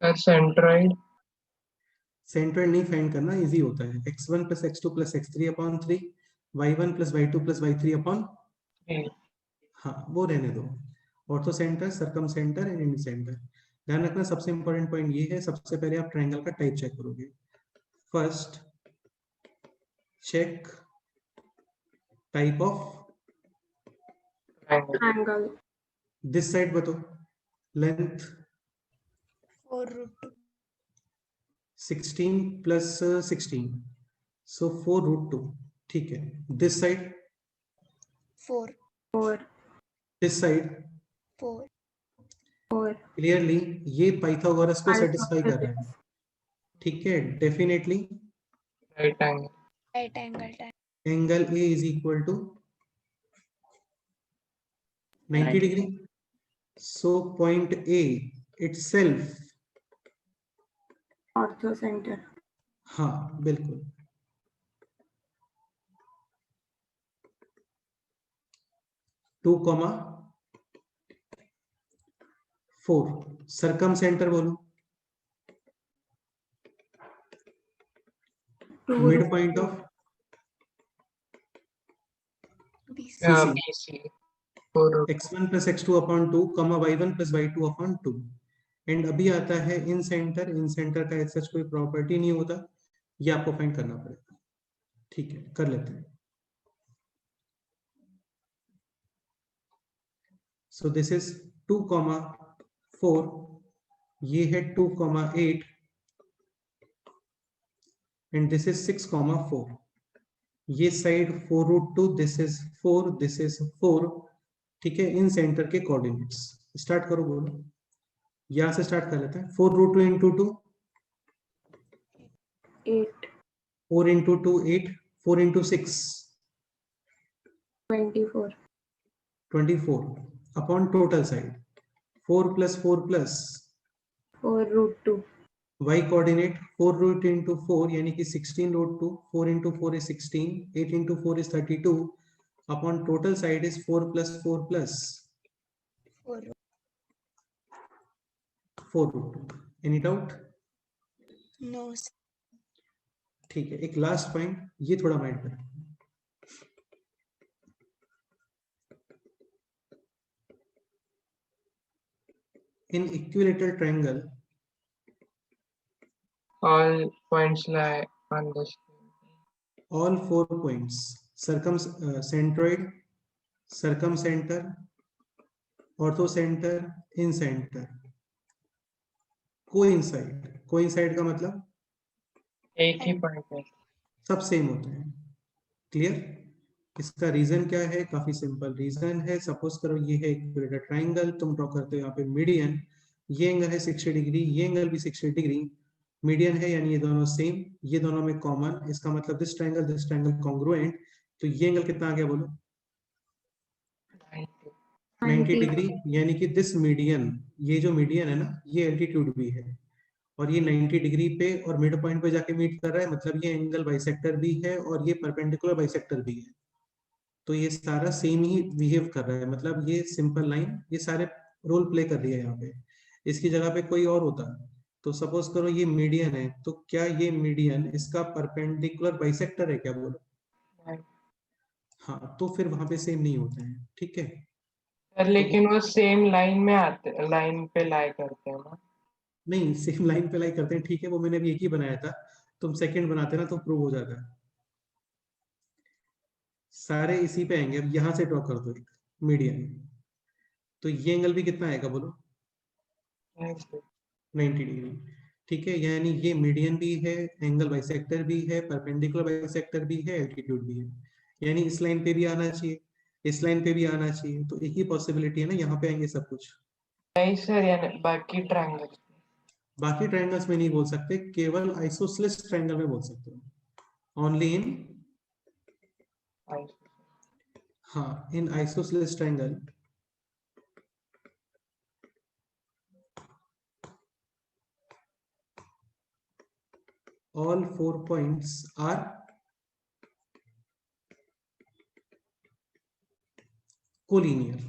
Centroid. Centroid नहीं find करना, easy होता है। x1 plus x2 plus x3 upon 3, y1 plus y2 plus y3 upon, हाँ वो रहने दो। Ortho centre, circum centre and in centre. ध्यान रखना सबसे इंपॉर्टेंट पॉइंट ये है, सबसे पहले आप ट्रायंगल का टाइप चेक करोगे। First check type of triangle. This side बताओ, लेंथ 4√2, 16 प्लस 16, सो 4√2, ठीक है। This side 4, 4, this side 4, 4। Clearly ये पाइथागोरस को Alpha सेटिस्फाई कर रहा है, ठीक है। Definitely right angle. right angle triangle, angle A is equal to 90 degree. So point A itself, orthocentre. हाँ बिल्कुल, टू कॉमा 4। सरकम सेंटर बोलो, mid point of BC, BC, BC। x1 plus x2 upon 2 comma y1 plus y2 upon 2। And अभी आता है इन centre. इन centre का सच कोई property नहीं होता, ये आपको फाइंड करना पड़ेगा, ठीक है। कर लेते हैं। सो दिस इज 2 कॉमा 4, ये है 2 comma 8 and this is 6 comma 4। ये side 4√2, this is 4, this is 4, ठीक है। इन सेंटर के कोऑर्डिनेट्स स्टार्ट करो, बोलो। यहां से स्टार्ट कर लेते हैं। 4√2 into 2 8, 4 into 2 8, 4 into 6 24, 24 upon total side 4 plus 4 plus 4√2, y coordinate 4 into 4 यानी कि 16√2, 4 into 4 is 16, 8 into 4 is 32 upon total side is 4 plus 4 plus 4, 4√2। Any doubt? no sir. ठीक है। एक लास्ट पॉइंट, ये थोड़ा माइंड करें। इन equilateral triangle All points lie on the all 4 points centroid, circumcenter, orthocenter, incenter coincide का मतलब एक ही point है। सब सेम होते हैं। क्लियर? इसका रीजन क्या है? काफी सिंपल रीजन है। सपोज करो ये है इक्विलेटरल ट्रायंगल, तुम ड्रॉ करते हो यहाँ पे मीडियन, ये एंगल है 60 डिग्री, ये एंगल भी 60 डिग्री, मीडियन है यानी ये दोनों सेम, ये दोनों में कॉमन, इसका मतलब दिस ट्रायंगल कॉन्ग्रुएंट। तो ये एंगल कितना आ गया बोलो? 90 डिग्री, यानी कि दिस मीडियन, ये जो मीडियन है ना, ये एल्टीट्यूड भी है और ये 90 डिग्री पे और मिड पॉइंट पे जाके मीट कर रहा है, मतलब ये एंगल बाइसेक्टर भी है और ये परपेंडिकुलर बाइसेक्टर भी है। तो ये सारा सेम ही बिहेव कर रहा है, मतलब ये सिंपल लाइन ये सारे रोल प्ले कर रही है यहाँ पे। इसकी जगह पे कोई और होता तो सपोज करो ये मीडियन है, तो क्या ये मीडियन इसका परपेंडिकुलर बाइसेक्टर है क्या बोलो? हाँ, तो फिर वहां पे सेम नहीं होते हैं, ठीक है। सर लेकिन वो सेम लाइन में आते, लाइन पे लाई करते हैं ना? नहीं, सेम लाइन पे लाई करते हैं, ठीक है। वो मैंने अभी एक ही बनाया था, तुम सेकंड बनाते ना तो प्रूव हो जाता है। सारे इसी पे आएंगे। अब यहां से ड्रॉ कर दो एक मीडियन, तो ये एंगल भी कितना आएगा बोलो? 90 डिग्री, ठीक है। यानी ये मीडियन भी है, एंगल बाइसेक्टर भी है, परपेंडिकुलर बाइसेक्टर भी है, एल्टीट्यूड भी है। यानी इस लाइन पे भी आना चाहिए, इस लाइन पे भी आना चाहिए। तो एक ही पॉसिबिलिटी है ना, यहाँ पे आएंगे सब कुछ। नहीं सर, यानी बाकी ट्रायंगल। बाकी ट्रायंगल्स में नहीं बोल सकते, केवल आइसोसेलेस ट्रायंगल में बोल सकते हो। ओनली इन, हाँ, इन isosceles triangle all 4 points are collinear,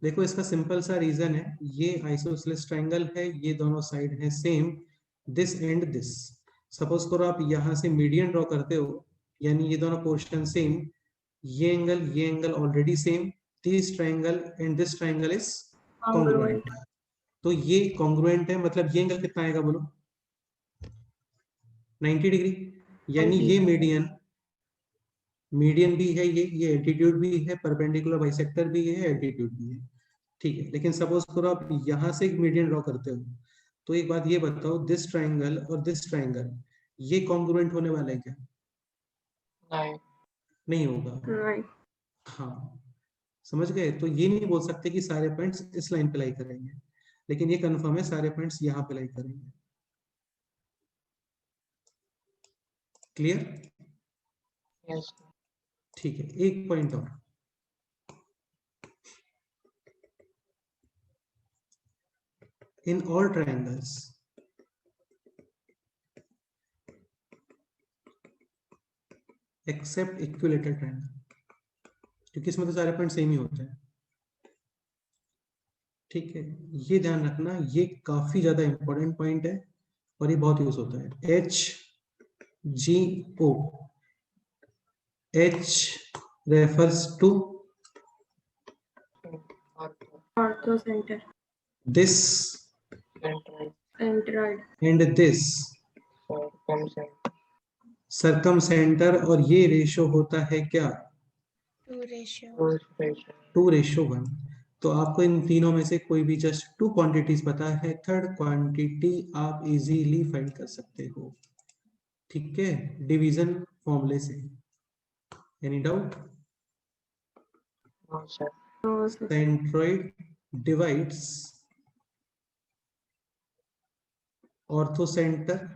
देखो इसका सिंपल सा रीजन है, ये आइसोसेलेस ट्रायंगल है, ये दोनों साइड है same, this and this. Suppose करो आप यहाँ से मीडियन ड्रॉ करते हो, यानी ये दोनों पोर्शन सेम, ये angle already same, this triangle and this triangle is congruent. तो ये कॉन्ग्रुएंट है, मतलब ये एंगल कितना आएगा बोलो, 90 डिग्री। यानी 90। ये मीडियन भी है, ये एल्टीट्यूड भी है, परपेंडिकुलर बाइसेक्टर भी है, एल्टीट्यूड भी है, ठीक है। लेकिन सपोज करो आप यहाँ से एक मीडियन ड्रॉ करते हो, तो एक बात ये बताओ, दिस ट्रायंगल और दिस ट्रायंगल ये कॉन्ग्रुएंट होने वाला है क्या? नहीं, नहीं होगा। नहीं। हाँ, समझ गए? तो ये नहीं बोल सकते कि सारे पॉइंट्स इस लाइन पे लाई करेंगे, लेकिन ये कंफर्म है सारे पॉइंट्स यहाँ पे लाई करेंगे। क्लियर? यस, ठीक है, एक पॉइंट और, in all triangles except equilateral triangle, क्योंकि इसमें तो सारे पॉइंट सेम ही होते हैं, ठीक है। ये ध्यान रखना, ये काफी ज्यादा इंपॉर्टेंट पॉइंट है और ये बहुत यूज होता है। HGO, H refers to ortho centre, this centroid, and this, circumcenter, और ये रेशो होता है क्या? 2:1. 2:1। तो आपको इन तीनों में से कोई भी जस्ट 2 क्वांटिटीज पता है, थर्ड क्वांटिटी आप इजीली फाइंड कर सकते हो, ठीक है, डिवीजन फॉर्मूले से। Any doubt? Centroid divides orthocentre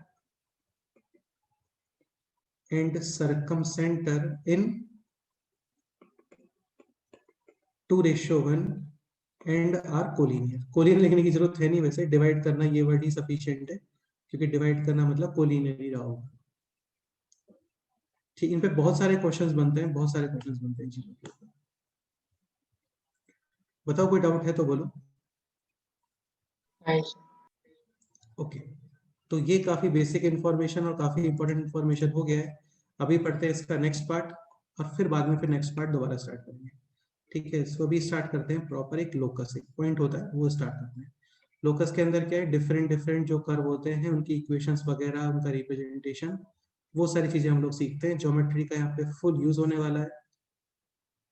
and circumcentre in 2:1 and are collinear. Collinear लिखने की जरूरत है नहीं, वैसे डिवाइड करना ये वर्ड ही सफिशिएंट है, क्योंकि डिवाइड करना मतलब कोलिनियर ही रहा होगा, ठीक। इन पे बहुत सारे क्वेश्चंस बनते हैं, बहुत सारे क्वेश्चंस बनते हैं चीजों के ऊपर। बताओ, कोई डाउट है तो बोलो। ओके, तो ये काफी बेसिक इंफॉर्मेशन और काफी इंपॉर्टेंट इंफॉर्मेशन हो गया है। अभी पढ़ते हैं इसका नेक्स्ट पार्ट, और फिर बाद में फिर नेक्स्ट पार्ट दोबारा स्टार्ट करेंगे, ठीक है। इसको भी स्टार्ट करते हैं प्रॉपर, एक लोकस, एक पॉइंट होता है वो स्टार्ट करते हैं। लोकस के अंदर क्या है, डिफरेंट डिफरेंट जो कर्व होते हैं उनकी इक्वेशंस वगैरह, उनका रिप्रेजेंटेशन, वो सारी चीजें हम लोग सीखते हैं। ज्योमेट्री का यहाँ पे फुल यूज होने वाला है,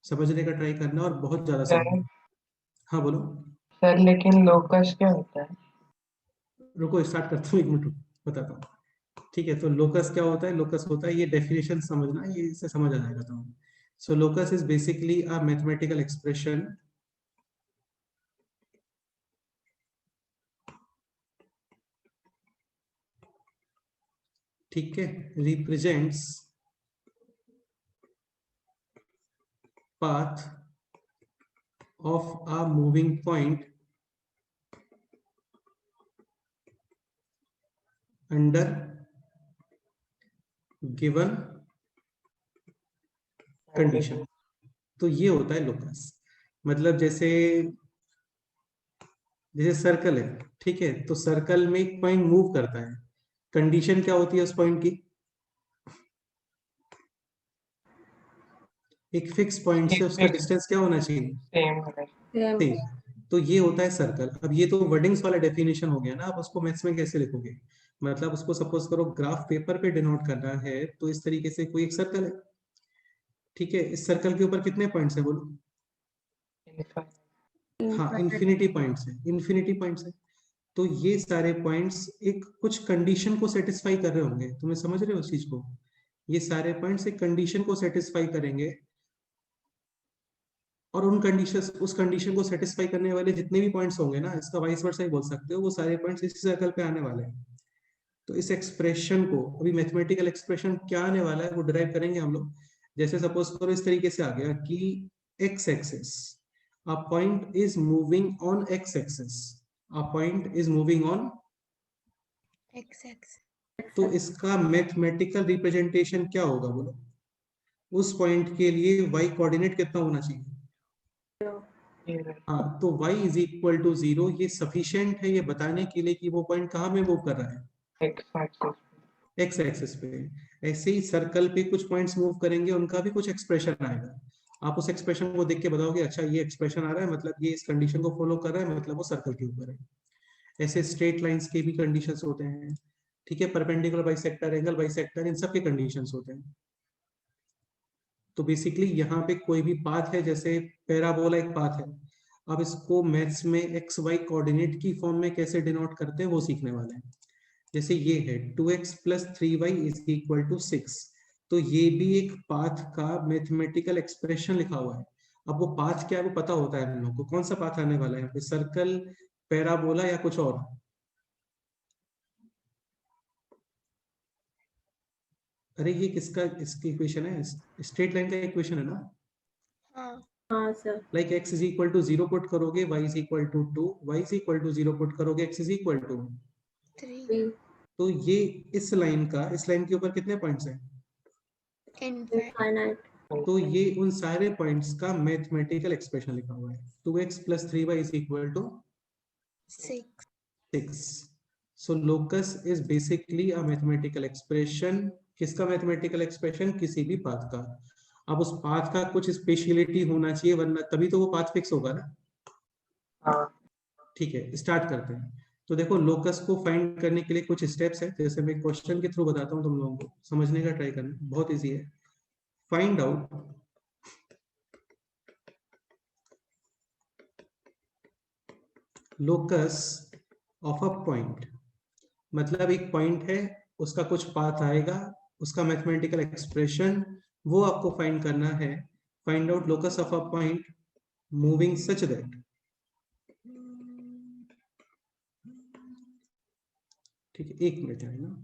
समझने का ट्राई करना और बहुत ज्यादा समझना। हाँ बोलो। सर लेकिन लोकस क्या होता है? रुको स्टार्ट करता हूँ, 1 मिनट बताता हूँ, ठीक है। तो लोकस क्या होता है? लोकस होता है, ये डेफिनेशन समझना, ये इससे समझ आ जाएगा तुम्हें। So locus is basically a mathematical expression ठीक है, represents path of a moving point under given condition। तो ये होता है लोकस। मतलब जैसे सर्कल है, ठीक है, तो सर्कल में एक पॉइंट मूव करता है, कंडीशन क्या होती है उस पॉइंट की? एक फिक्स पॉइंट से उसका डिस्टेंस क्या होना चाहिए? सेम। तो ये होता है सर्कल। अब ये तो वर्डिंग्स वाला डेफिनेशन हो गया ना, आप उसको मैथ्स में कैसे लिखोगे? मतलब उसको सपोज करो ग्राफ पेपर पे डिनोट करना है, तो इस तरीके से कोई एक सर्कल है, ठीक है, इस सर्कल के ऊपर कितने पॉइंट्स है बोलो? हाँ, इन्फिनिटी पॉइंट्स है, इन्फिनिटी पॉइंट्स है। तो ये सारे पॉइंट्स एक कुछ कंडीशन को सेटिस्फाई कर रहे होंगे, तुम्हें समझ रहे हो उस चीज को? ये सारे पॉइंट्स एक कंडीशन को सेटिस्फाई करेंगे, और उस कंडीशन को सेटिस्फाई करने वाले जितने भी पॉइंट्स होंगे ना, इसका वाइस वर्सा ही बोल सकते हो, वो सारे पॉइंट्स इसी सर्कल पे आने वाले हैं। तो इस एक्सप्रेशन को, अभी मैथमेटिकल एक्सप्रेशन क्या आने वाला है वो डिराइव करेंगे हम लोग। जैसे सपोज करो इस तरीके से आ गया कि x axis, a point is moving on x axis, a point is moving on X axis. तो इसका मैथमेटिकल रिप्रेजेंटेशन क्या होगा बोलो? उस पॉइंट के लिए y कोऑर्डिनेट कितना होना चाहिए? ये रहा। हाँ, तो y इज इक्वल टू 0 ये सफिशिएंट है ये बताने के लिए कि वो पॉइंट कहाँ में मूव कर रहा है, एक्स एक्सिस एक्स एक्सिस पे। ऐसे ही सर्कल पे कुछ पॉइंट्स मूव करेंगे उनका भी कुछ एक्सप्रेशन आएगा, आप उस एक्सप्रेशन को देख के बताओगे अच्छा ये एक्सप्रेशन आ रहा है मतलब ये इस कंडीशन को फॉलो कर रहा है, मतलब वो सर्कल के ऊपर है। ऐसे स्ट्रेट लाइंस के भी कंडीशंस होते हैं, ठीक है, परपेंडिकुलर बाइसेक्टर, एंगल बाइसेक्टर, इन सब के कंडीशंस होते हैं। तो बेसिकली यहाँ पे कोई भी पाथ है, जैसे पैराबोला एक पाथ है, अब इसको मैथ्स में एक्स वाई कोऑर्डिनेट की फॉर्म में कैसे डिनोट करते हैं वो सीखने वाले हैं। जैसे ये है 2x + 3y = 6, तो ये भी एक पाथ का मैथमेटिकल एक्सप्रेशन लिखा हुआ है। अब वो पाथ क्या है वो पता होता है हम लोग को, कौन सा पाथ आने वाला है यहाँ पे, सर्कल, पैराबोला या कुछ और। अरे ये किसका, इसकी इक्वेशन है, स्ट्रेट लाइन का इक्वेशन है ना। हाँ हाँ सर। लाइक x = 0 पुट करोगे, y = 2, y = 0 पुट करोगे, x = 3 3 तो ये इस लाइन का, इस लाइन के ऊपर कितने पॉइंट्स हैं, infinite इनफाइनाइट। तो ये उन सारे पॉइंट्स का मैथमेटिकल एक्सप्रेशन लिखा हुआ है। 2x + 3y = 6 6. So locus is basically a mathematical expression. किसका मैथमेटिकल एक्सप्रेशन, किसी भी पाथ का। अब उस पाथ का कुछ स्पेशलिटी होना चाहिए वरना तभी तो वो पाथ फिक्स होगा ना। हाँ ठीक है, स्टार्ट करते हैं। तो देखो लोकस को फाइंड करने के लिए कुछ स्टेप्स है, जैसे मैं क्वेश्चन के थ्रू बताता हूँ, तुम लोगों को समझने का ट्राई करना, बहुत इजी है। Find out locus of a point, मतलब एक पॉइंट है उसका कुछ पाथ आएगा, उसका मैथमेटिकल एक्सप्रेशन वो आपको फाइंड करना है। Find out locus of a point moving such that, ठीक है, 1 मिनट है ना।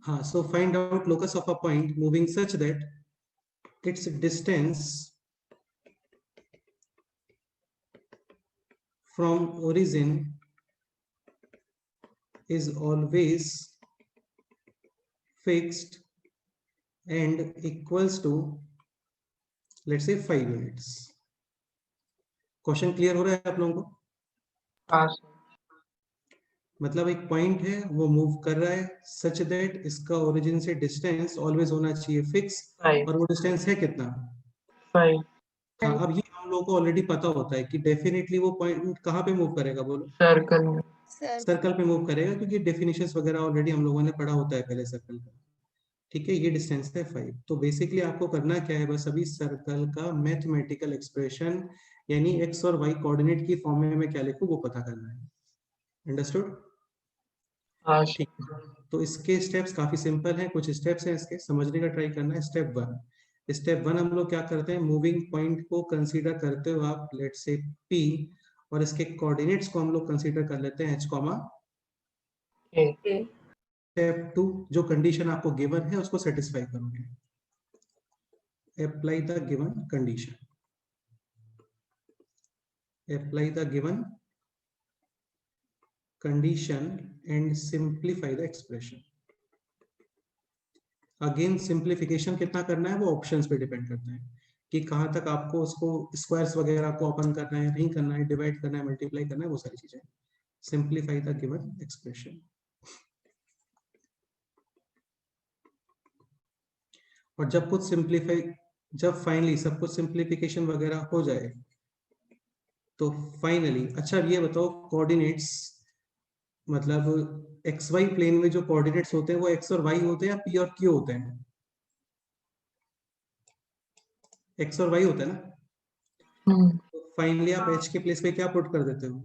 हाँ, so find out locus of a point moving such that its distance from origin is always fixed and equals to, let's say, 5 units. Question clear हो रहा है आप लोगों को? हाँ सर मतलब एक पॉइंट है वो मूव कर रहा है सच दैट इसका ओरिजिन से डिस्टेंस ऑलवेज होना चाहिए फिक्स, 5 और वो डिस्टेंस है कितना। 5 हाँ, अब ये हम लोगों को ऑलरेडी पता होता है कि डेफिनेटली वो पॉइंट कहाँ पे मूव करेगा, बोलो। सर्कल में। सर सर्कल पे मूव करेगा, क्योंकि डेफिनेशंस वगैरह ऑलरेडी हम लोगों ने पढ़ा होता है पहले सर्कल का। ठीक है, ये डिस्टेंस है 5। तो बेसिकली आपको करना क्या है, बस अभी सर्कल का मैथमेटिकल एक्सप्रेशन यानी एक्स और वाई कोऑर्डिनेट की फॉर्म में मैं क्या लिखूं वो पता करना है। अंडरस्टूड? हाँ ठीक है, तो इसके स्टेप्स काफी सिंपल हैं, कुछ स्टेप्स हैं इसके, समझने का ट्राई करना है। स्टेप 1 हम लोग क्या करते हैं, मूविंग पॉइंट को कंसीडर करते हो आप, लेट्स से P, और इसके कोऑर्डिनेट्स को हम लोग कंसीडर कर लेते हैं H, ए स्टेप 2 जो कंडीशन आपको गिवन है उसको सेटिस्फाई करोगे, apply the given condition, apply the given condition and simplify the expression. Again simplification कितना करना है वो ऑप्शंस पे डिपेंड करता है कि कहाँ तक आपको उसको स्क्वायर्स वगैरह को ओपन करना है, नहीं करना है, डिवाइड करना है, मल्टीप्लाई करना है, वो सारी चीजें। Simplify the given expression. और जब कुछ सिंप्लीफाई, जब फाइनली सब कुछ सिंप्लीफिकेशन वगैरह हो जाए तो फाइनली अच्छा अब ये बताओ कोऑर्डिनेट्स मतलब एक्स वाई प्लेन में जो कोऑर्डिनेट्स होते हैं वो एक्स और वाई होते हैं या पी और क्यू होते हैं? एक्स और वाई होता है ना। तो फाइनली आप एच के प्लेस पे क्या पुट कर देते हो?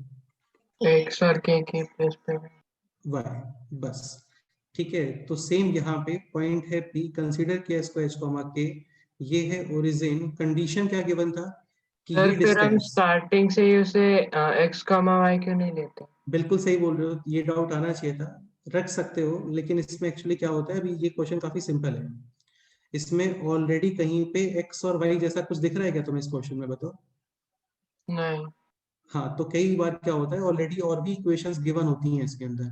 एक्स और के प्लेस पे वाई, बस। ठीक है, तो सेम यहाँ पे पॉइंट है पी, कंसीडर किया इसको एच कॉमा के, ये है ओरिजिन। कंडीशन क्या गिवन था कि सर ये फिर हम डिस्टेंस, स्टार्टिंग से ही उसे एक्स कॉमा वाई क्यों नहीं लेते? बिल्कुल सही बोल रहे हो, ये डाउट आना चाहिए था, रख सकते हो, लेकिन इसमें एक्चुअली क्या होता है, अभी ये क्वेश्चन काफी सिंपल है, इसमें ऑलरेडी कहीं पे एक्स और वाई जैसा कुछ दिख रहा है क्या तुम्हें इस क्वेश्चन में, बताओ। नहीं। हाँ, तो कई बार क्या होता है ऑलरेडी और भी इक्वेशंस गिवन होती हैं इसके अंदर,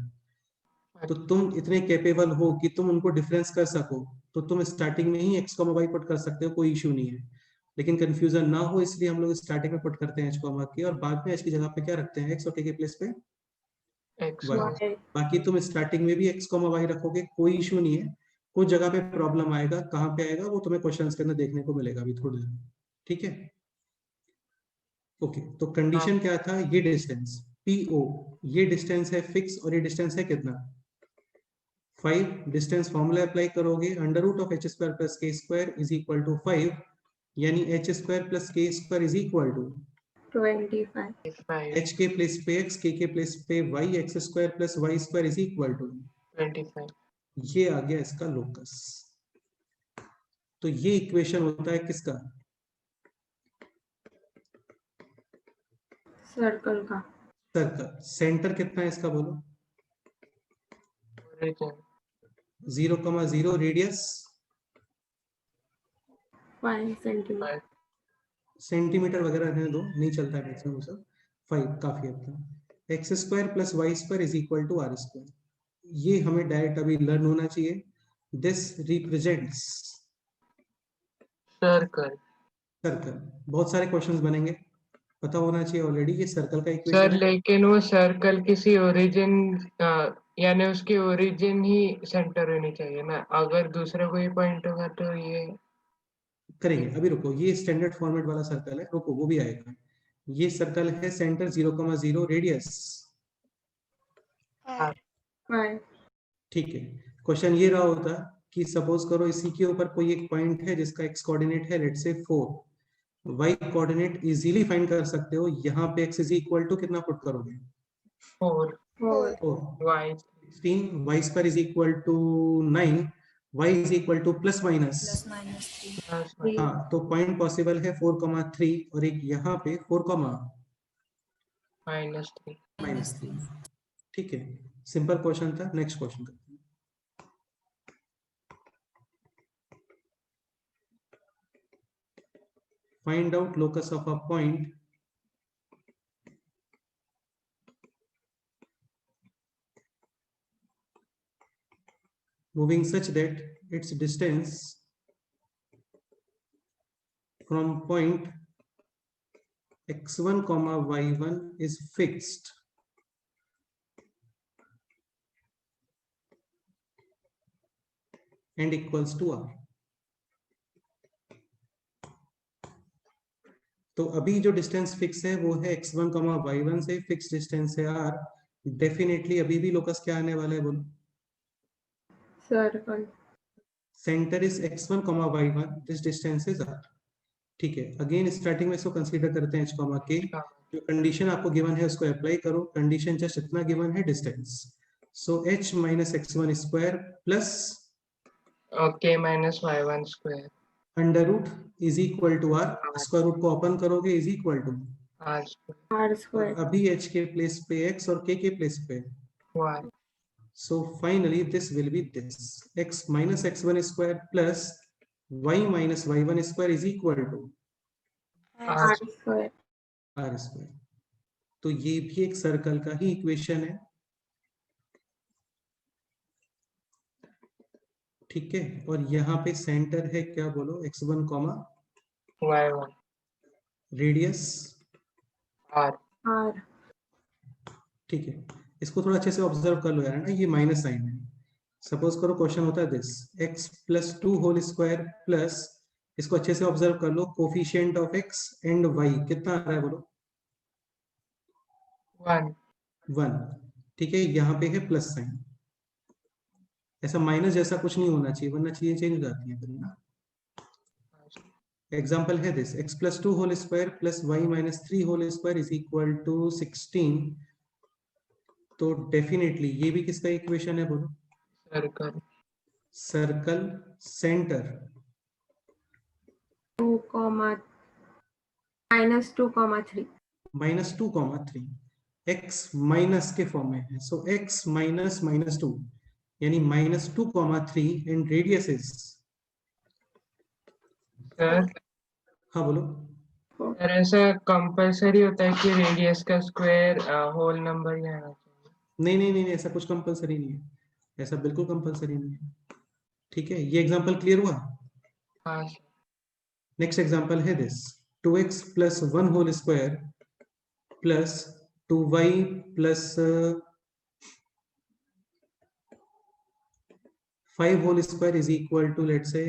तो तुम इतने कैपेबल हो कि तुम उनको डिफरेंस कर सको, तो तुम स्टार्टिंग में ही एक्स कॉमा वाई पुट कर सकते हो, कोई इश्यू नहीं है। लेकिन कंफ्यूजन ना हो इसलिए हम लोग स्टार्टिंग में पुट करते हैं एच कॉमा के, और बाद में एच की जगह पे क्या रखते हैं, एक्स और के प्लेस पे एक्स वाई। Y. बाकी तुम स्टार्टिंग में भी एक्स कॉमा वाई रखोगे, कोई इशू नहीं है। कुछ जगह पे प्रॉब्लम आएगा, कहाँ पे आएगा वो तुम्हें क्वेश्चंस के अंदर देखने को मिलेगा अभी थोड़ी देर, ठीक है। ओके, तो हाँ कंडीशन क्या था, ये डिस्टेंस पीओ, ये डिस्टेंस है फिक्स, और ये डिस्टेंस है कितना, 5। डिस्टेंस फॉर्मूला अप्लाई करोगे, under root of h square plus k square is equal to 5, यानी h square plus k square is equal to 25. 25 h के प्लेस पे एक्स, के प्लेस पे y, x square plus y square is equal to, 25 ये आ गया इसका locus. तो ये equation होता है किसका, सर्कल का. सर्कल। सेंटर कितना है इसका बोलो, origin 0,0, रेडियस 5 centimeter. 5 सेंटीमीटर वगैरह रहने दो, नहीं चलता है मैक्सिमम सब, 5 काफी है। X square plus y square is equal to r square, ये हमें डायरेक्ट अभी लर्न होना चाहिए। This represents circle. सर्कल। बहुत सारे क्वेश्चंस बनेंगे, पता होना चाहिए ऑलरेडी, ये सर्कल का सर इक्वेशन है। लेकिन वो सर्कल किसी ओरिजिन यानी उसकी ओरिजिन ही सेंटर होनी चाहिए ना, अगर दूसरा कोई पॉइंट होगा तो ये करेंगे, अभी रुको, ये स्टैंडर्ड फॉर्मेट वाला सर्कल है, रुको वो भी आएगा। ये सर्कल है सेंटर 0,0, रेडियस, R. 5. ठीक है। क्वेश्चन ये रहा होता कि सपोज करो इसी के ऊपर कोई एक पॉइंट है जिसका एक्स कोऑर्डिनेट है let's say 4, Y coordinate easily find कर सकते हो, यहाँ पे एक्स इज इक्वल टू कितना पुट करोगे, 4 4. 4, y 16, y square is equal to 9, y is equal to plus minus, plus 3. हाँ, तो पॉइंट पॉसिबल है 4,3, और एक यहाँ पे 4, -3 -3, ठीक है। सिंपल क्वेश्चन था, नेक्स्ट क्वेश्चन करते हैं। Find out locus of a point moving such that its distance from point x1 comma y1 is fixed and equals to r। तो अभी जो डिस्टेंस फिक्स है वो है x1 comma y1 से, फिक्स डिस्टेंस है r। डेफिनेटली अभी भी लोकस क्या आने वाला है बोलो, Circle. Centre is x1 comma y1, this distance is r, ठीक है। अगेन स्टार्टिंग में इसको कंसीडर करते हैं h comma k, जो कंडीशन आपको गिवन है उसको अप्लाई करो। कंडीशन जस्ट इतना गिवन है, distance, so h minus x1 square plus k minus y1 square under root is equal to r, square root को ओपन करोगे is equal to, r square R और square. अभी h के place पे x और k के place पे, y so finally this will be this, x minus x1 square plus y minus y1 square is equal to r R square. r square। तो ये भी एक सर्कल का ही इक्वेशन है, ठीक है। और यहाँ पे सेंटर है क्या बोलो, x1 comma y1 radius r R. ठीक है। इसको थोड़ा अच्छे से ऑब्जर्व कर लो यार ना, ये माइनस साइन है। सपोज करो क्वेश्चन होता है this x plus 2 whole square plus, इसको अच्छे से ऑब्जर्व कर लो, coefficient of x and y कितना आ रहा है बोलो, 1 1, ठीक है, यहाँ पे है प्लस साइन, ऐसा माइनस जैसा कुछ नहीं होना चाहिए वरना चीजें चेंज हो जाती हैं फिर ना। एग्जाम्पल है this x plus 2 whole square plus y minus 3 whole square is equal to 16। तो डेफिनेटली ये भी किसका इक्वेशन है बोलो? Circle circle centre 2, -2, -2, 3 x minus के फॉर्म में है, सो x माइनस -2 यानी -2, 3 एंड रेडियस इज, सर। हाँ बोलो। सर ऐसा कंपलसरी होता है कि रेडियस का स्क्वायर होल नंबर ही आना चाहिए? नहीं नहीं नहीं नहीं, ऐसा कुछ कंपलसरी नहीं है, ऐसा बिल्कुल कंपलसरी नहीं है, ठीक है। ये एग्जांपल क्लियर हुआ? हाँ नेक्स्ट एग्जांपल है this 2x plus 1 whole square plus 2y plus 5 whole square is equal to let's say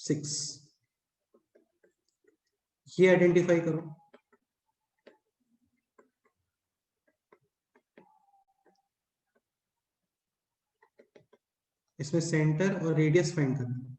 6। ये आइडेंटिफाई करो। इसमें सेंटर और रेडियस फाइंड करना है।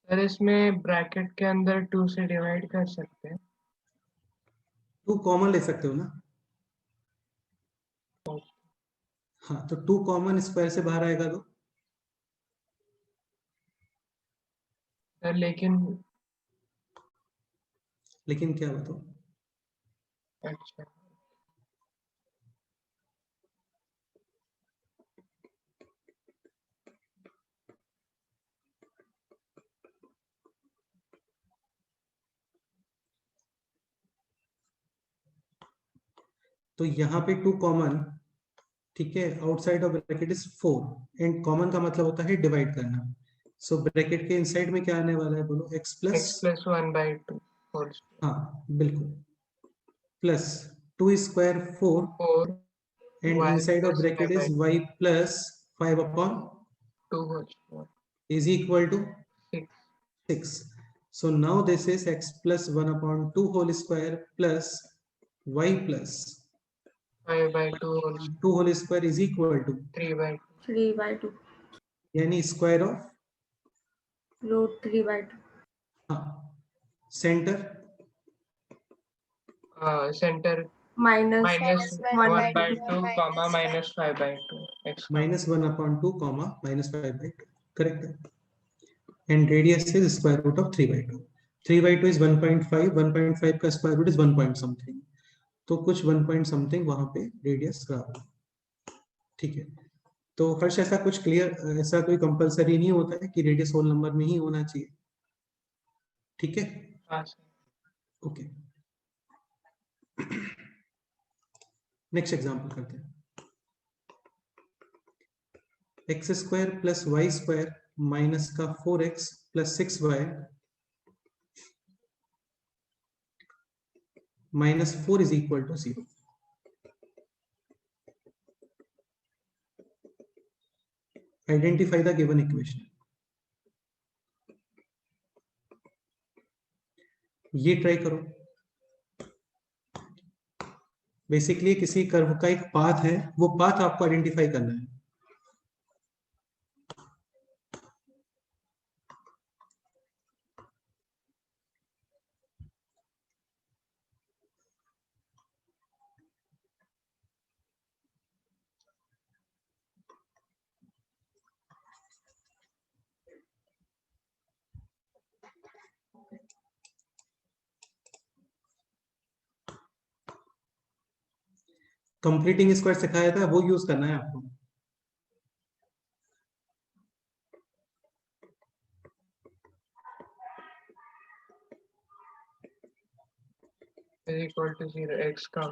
सर इसमें ब्रैकेट के अंदर 2 से डिवाइड कर सकते हैं? 2 कॉमन ले सकते हो ना, हाँ, तो 2 कॉमन स्क्वायर से बाहर आएगा तो सर लेकिन क्या बताओ? अच्छा तो यहाँ पे 2 कॉमन, ठीक है, outside of bracket is 4 and common का मतलब होता है डिवाइड करना। सो ब्रैकेट के इनसाइड में क्या आने वाला है बोलो? x x plus 1/2 whole square. हाँ बिल्कुल, plus 2 square 4 4 and y inside of plus bracket is 5/2 y plus 5 upon whole square is equal to 6 6। So now this is x plus 1 upon 2 whole square plus y plus 5/2 whole 2 whole square is equal to 3/2 3/2, यानी square of, √3/2, हाँ, centre centre -1/2, -1/2 comma -5/2 x minus 1 upon 2 comma -5/2, correct। and radius is square root of 3/2। 3/2 is 1.5, 1.5 का square root is 1 point something, तो कुछ 1 point something वहां पे radius रहा होगा, ठीक है। तो हर्ष ऐसा कुछ क्लियर, ऐसा कोई कंपलसरी नहीं होता है कि रेडियस होल नंबर में ही होना चाहिए, ठीक है, हाँ सर। ओके। नेक्स्ट एग्जांपल करते हैं। X square plus y square minus का 4x plus 6y minus 4 is equal to 0। Identify the given equation. ये ट्राई करो। बेसिकली किसी कर्व का एक पाथ है, वो पाथ आपको आइडेंटिफाई करना है। कंप्लीटिंग स्क्वायर सिखाया था, वो यूज करना है आपको। इक्वल टू 0 x का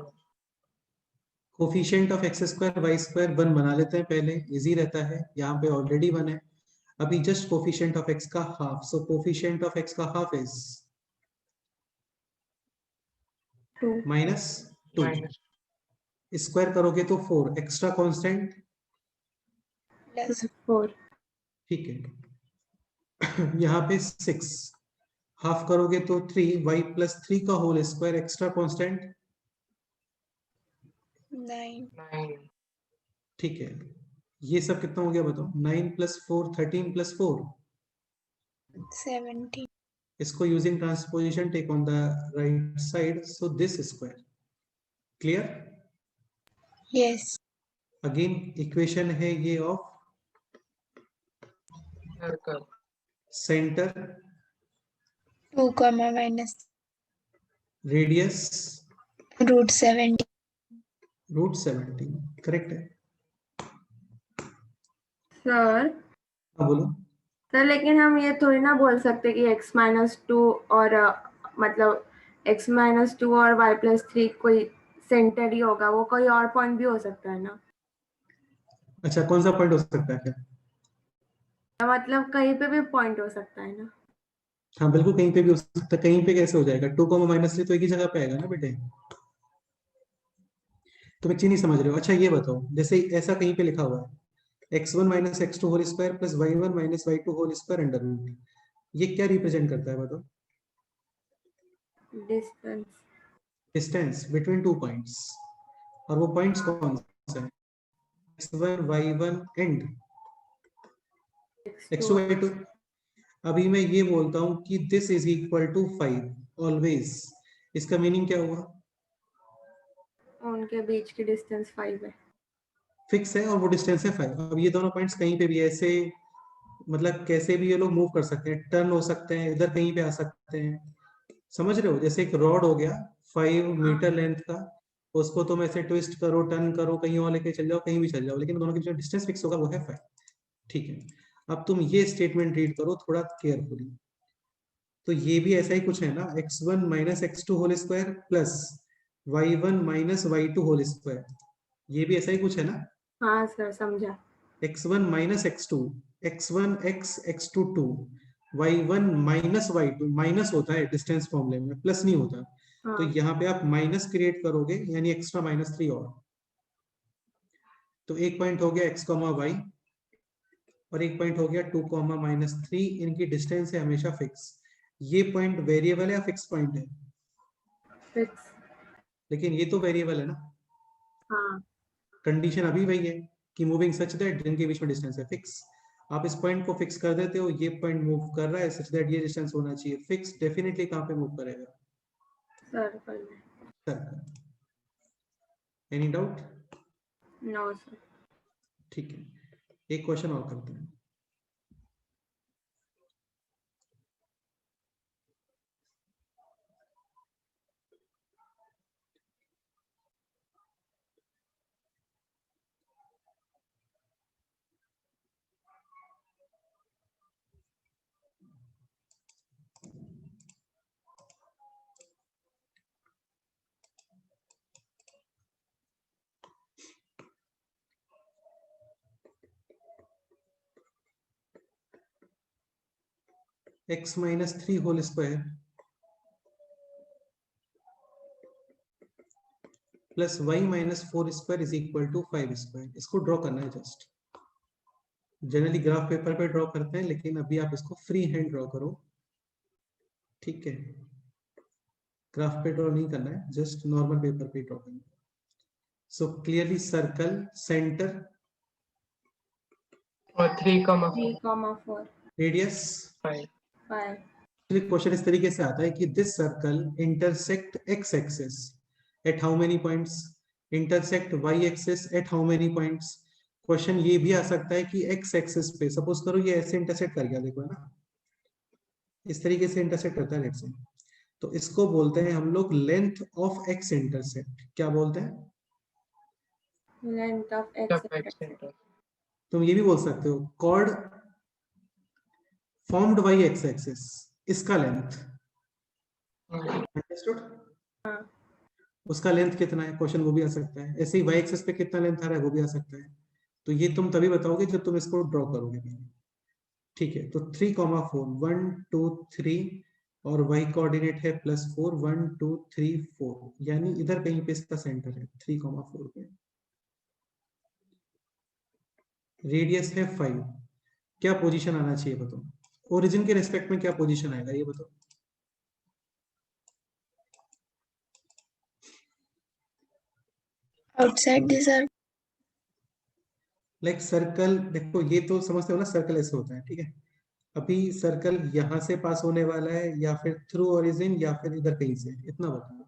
coefficient of x square y square 1 बना लेते हैं पहले, इजी रहता है। यहाँ पे ऑलरेडी 1 है, अभी जस्ट कोफिशिएंट ऑफ एक्स का half, so coefficient of x का हाफ इज 2 -2 माइनस स्क्वायर करोगे तो 4 एक्स्ट्रा कांस्टेंट plus 4 ठीक है। यहाँ पे 6 हाफ करोगे तो 3 y प्लस 3 का होल स्क्वायर एक्स्ट्रा कांस्टेंट 9 9 ठीक है। ये सब कितना हो गया बताओ? 9 + 4 13 + 4 17 इसको using transposition take on the right side so this square clear. yes again equation है ये of circle centre 2 comma minus radius root 70 √17 correct है। सर। हाँ बोलो। सर लेकिन हम ये थोड़ी ना बोल सकते कि x-2 और मतलब x-2 और y+3 कोई सेंटर ही होगा, वो कोई और पॉइंट भी हो सकता है ना। अच्छा कौन सा पॉइंट हो सकता है फिर? मतलब कहीं पे भी पॉइंट हो सकता है ना। हाँ बिल्कुल कहीं पे भी हो सकता है। कहीं पे कैसे हो जाएगा? 2 -3 तो एक ही जगह पे आएगा ना बेटे। तुम एक चीज नहीं समझ रहे हो। अच्छा ये बताओ जैसे ऐसा कहीं पे लिखा हुआ है x1 - x2 whole square plus y1 - y2 whole square under root, ये क्या रिप्रेजेंट करता है बताओ? Distance distance between two points. और वो पॉइंट्स कौन से हैं? x1 y1 and x2 y2। अभी मैं ये बोलता हूं कि this is equal to 5 always, इसका मीनिंग क्या हुआ? उनके बीच की डिस्टेंस 5 है। फिक्स है और वो डिस्टेंस है 5। अब ये दोनों पॉइंट्स कहीं पे भी ऐसे मतलब कैसे भी ये लोग मूव कर सकते हैं, टर्न हो सकते हैं, इधर कहीं पे आ सकते हैं। समझ रहे हो? जैसे एक रॉड हो गया 5 मीटर लेंथ का, उसको तुम ऐसे ट्विस्ट करो, टर्न करो, कहीं और लेके चल जाओ, कहीं भी चल जाओ, लेकिन दोनों के बीच में डिस्टेंस फिक्स होगा, वो है 5। ठीक है। अब तुम ये स्टेटमेंट रीड करो थोड़ा केयरफुली। तो ये भी ऐसा ही कुछ है ना, x1 - x2 whole square plus y1 - y2 whole square, ये भी ऐसा ही कुछ है ना। हाँ सर समझा। x1 - x2 x1 x x2 2 y1 - y2 minus होता है डिस्टेंस फॉर्मूले में, प्लस नहीं होता। तो हाँ यहाँ पे आप माइनस क्रिएट करोगे यानी एक्स्ट्रा -3 और। तो एक पॉइंट हो गया x, y और एक पॉइंट हो गया 2, -3। इनकी डिस्टेंस है हमेशा फिक्स। ये पॉइंट वेरिएबल है या फिक्स पॉइंट है? फिक्स। लेकिन ये तो वेरिएबल है ना। हाँ कंडीशन अभी वही है कि मूविंग सच दैट जिनके बीच में डिस्टेंस है फिक्स। आप इस पॉइंट को फिक्स कर देते हो, ये पॉइंट मूव कर रहा है सच दैट ये डिस्टेंस होना चाहिए फिक्स। डेफिनेटली कहां पे मूव करेगा? सर्कल में। Circle. Any doubt? No sir. ठीक है, एक क्वेश्चन और करते हैं। x - 3 whole square plus y - 4 square is equal to 5 square. इसको ड्रॉ करना है जस्ट। जनरली ग्राफ पेपर पे ड्रॉ करते हैं, लेकिन अभी आप इसको फ्री हैंड ड्रॉ करो। ठीक है, ग्राफ पे ड्रॉ नहीं करना है, जस्ट नॉर्मल पेपर पे ड्रॉ करना है। सो क्लियरली सर्कल सेंटर और 3, 3,4 रेडियस। 5 5 क्वेश्चन इस तरीके से आता है कि this circle intersect x axis at how many points, intersect y axis at how many points. Question ये भी आ सकता है कि x एक्सिस पे सपोज करो ये ऐसे इंटरसेक्ट कर गया, देखो है ना, इस तरीके से इंटरसेक्ट करता है लेट्स से। तो इसको बोलते हैं हम लोग लेंथ ऑफ x इंटरसेक्ट। क्या बोलते हैं? Length of centre. तुम ये भी बोल सकते हो chord formed by x axis, इसका लेंथ। अंडरस्टूड? हाँ उसका लेंथ कितना है क्वेश्चन वो भी आ सकता है। ऐसे ही y एक्सिस पे कितना लेंथ आ रहा है वो भी आ सकता है। तो ये तुम तभी बताओगे जब तुम इसको ड्रॉ करोगे। ठीक है, तो 3, 4 1 2 3 और y कोऑर्डिनेट है +4 1 2 3 4, यानी इधर कहीं पे इसका सेंटर है 3,4 पे। रेडियस है 5, क्या पोजीशन आना चाहिए बताओ? ओरिजिन के रिस्पेक्ट में क्या पोजीशन आएगा ये बताओ? Outside the circle. Like circle, देखो ये तो समझते हो ना, सर्कल ऐसे होता है, ठीक है। अभी सर्कल यहां से पास होने वाला है या फिर थ्रू ओरिजिन या फिर इधर कहीं से, इतना बताओ।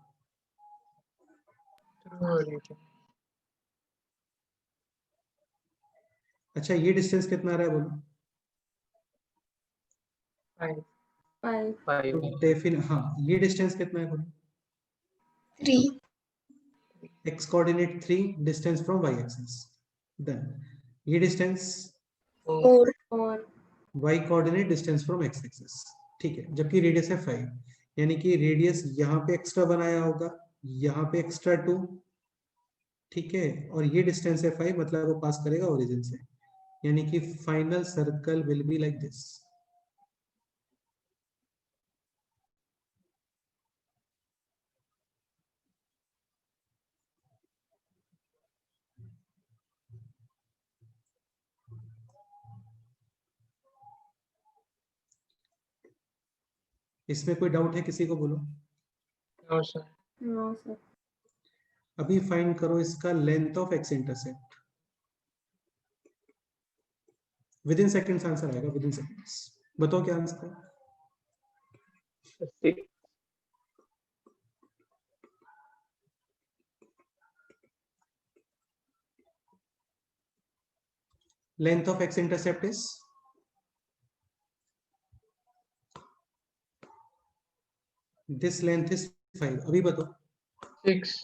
Through origin. अच्छा ये डिस्टेंस कितना आ रहा है बोलो? 5 5 5 डेफिनेट, हाँ ये डिस्टेंस कितना है बोलो? 3. x coordinate 3, distance from y axis, done. ये डिस्टेंस 4 4. और y coordinate distance from x axis, ठीक है। जबकि रेडियस है 5, यानी कि रेडियस यहाँ पे एक्स्ट्रा बनाया होगा, यहाँ पे एक्स्ट्रा 2, ठीक है। और ये डिस्टेंस है 5, मतलब वो पास करेगा ओरिजिन से, यानी कि final circle will be like this. इसमें कोई डाउट है किसी को बोलो? No sir. No sir. अभी फाइंड करो इसका length of x intercept. Within seconds answer आएगा, विद इन सेकेंड्स। बताओ क्या आंसर है? 6 length of x intercept is this length is 5। अभी बताओ। 6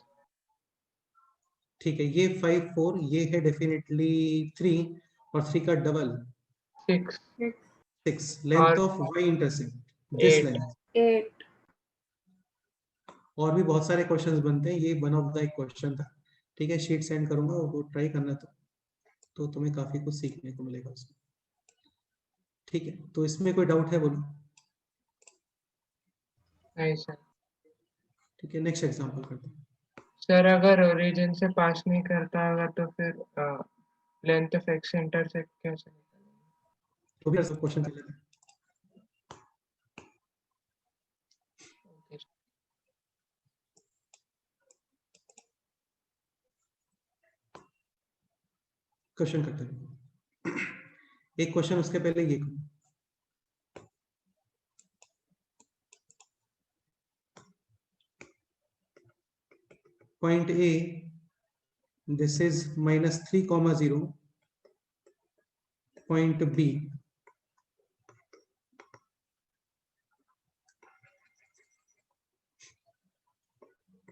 ठीक है, ये 5 4, ये है डेफिनेटली 3, और 3 का डबल 6 6। लेंथ और of y intercept this 8 length. 8 और भी बहुत सारे क्वेश्चंस बनते हैं, ये वन ऑफ द एक क्वेश्चन था, ठीक है। शीट सेंड करूंगा, वो ट्राई करना तो तुम्हें काफी कुछ सीखने को मिलेगा उसमें, ठीक है। तो इसमें कोई डाउट है बोलो? नहीं सर। ठीक है, नेक्स्ट एग्जांपल करते हैं। सर अगर ओरिजिन से पास नहीं करता होगा तो फिर लेंथ ऑफ एक्स इंटरसेक्ट कैसे निकालेंगे? तो भी सब क्वेश्चन चलेगा। Okay sir. क्वेश्चन करते हैं। एक क्वेश्चन उसके पहले ये करो। Point A, this is -3,0. Point B,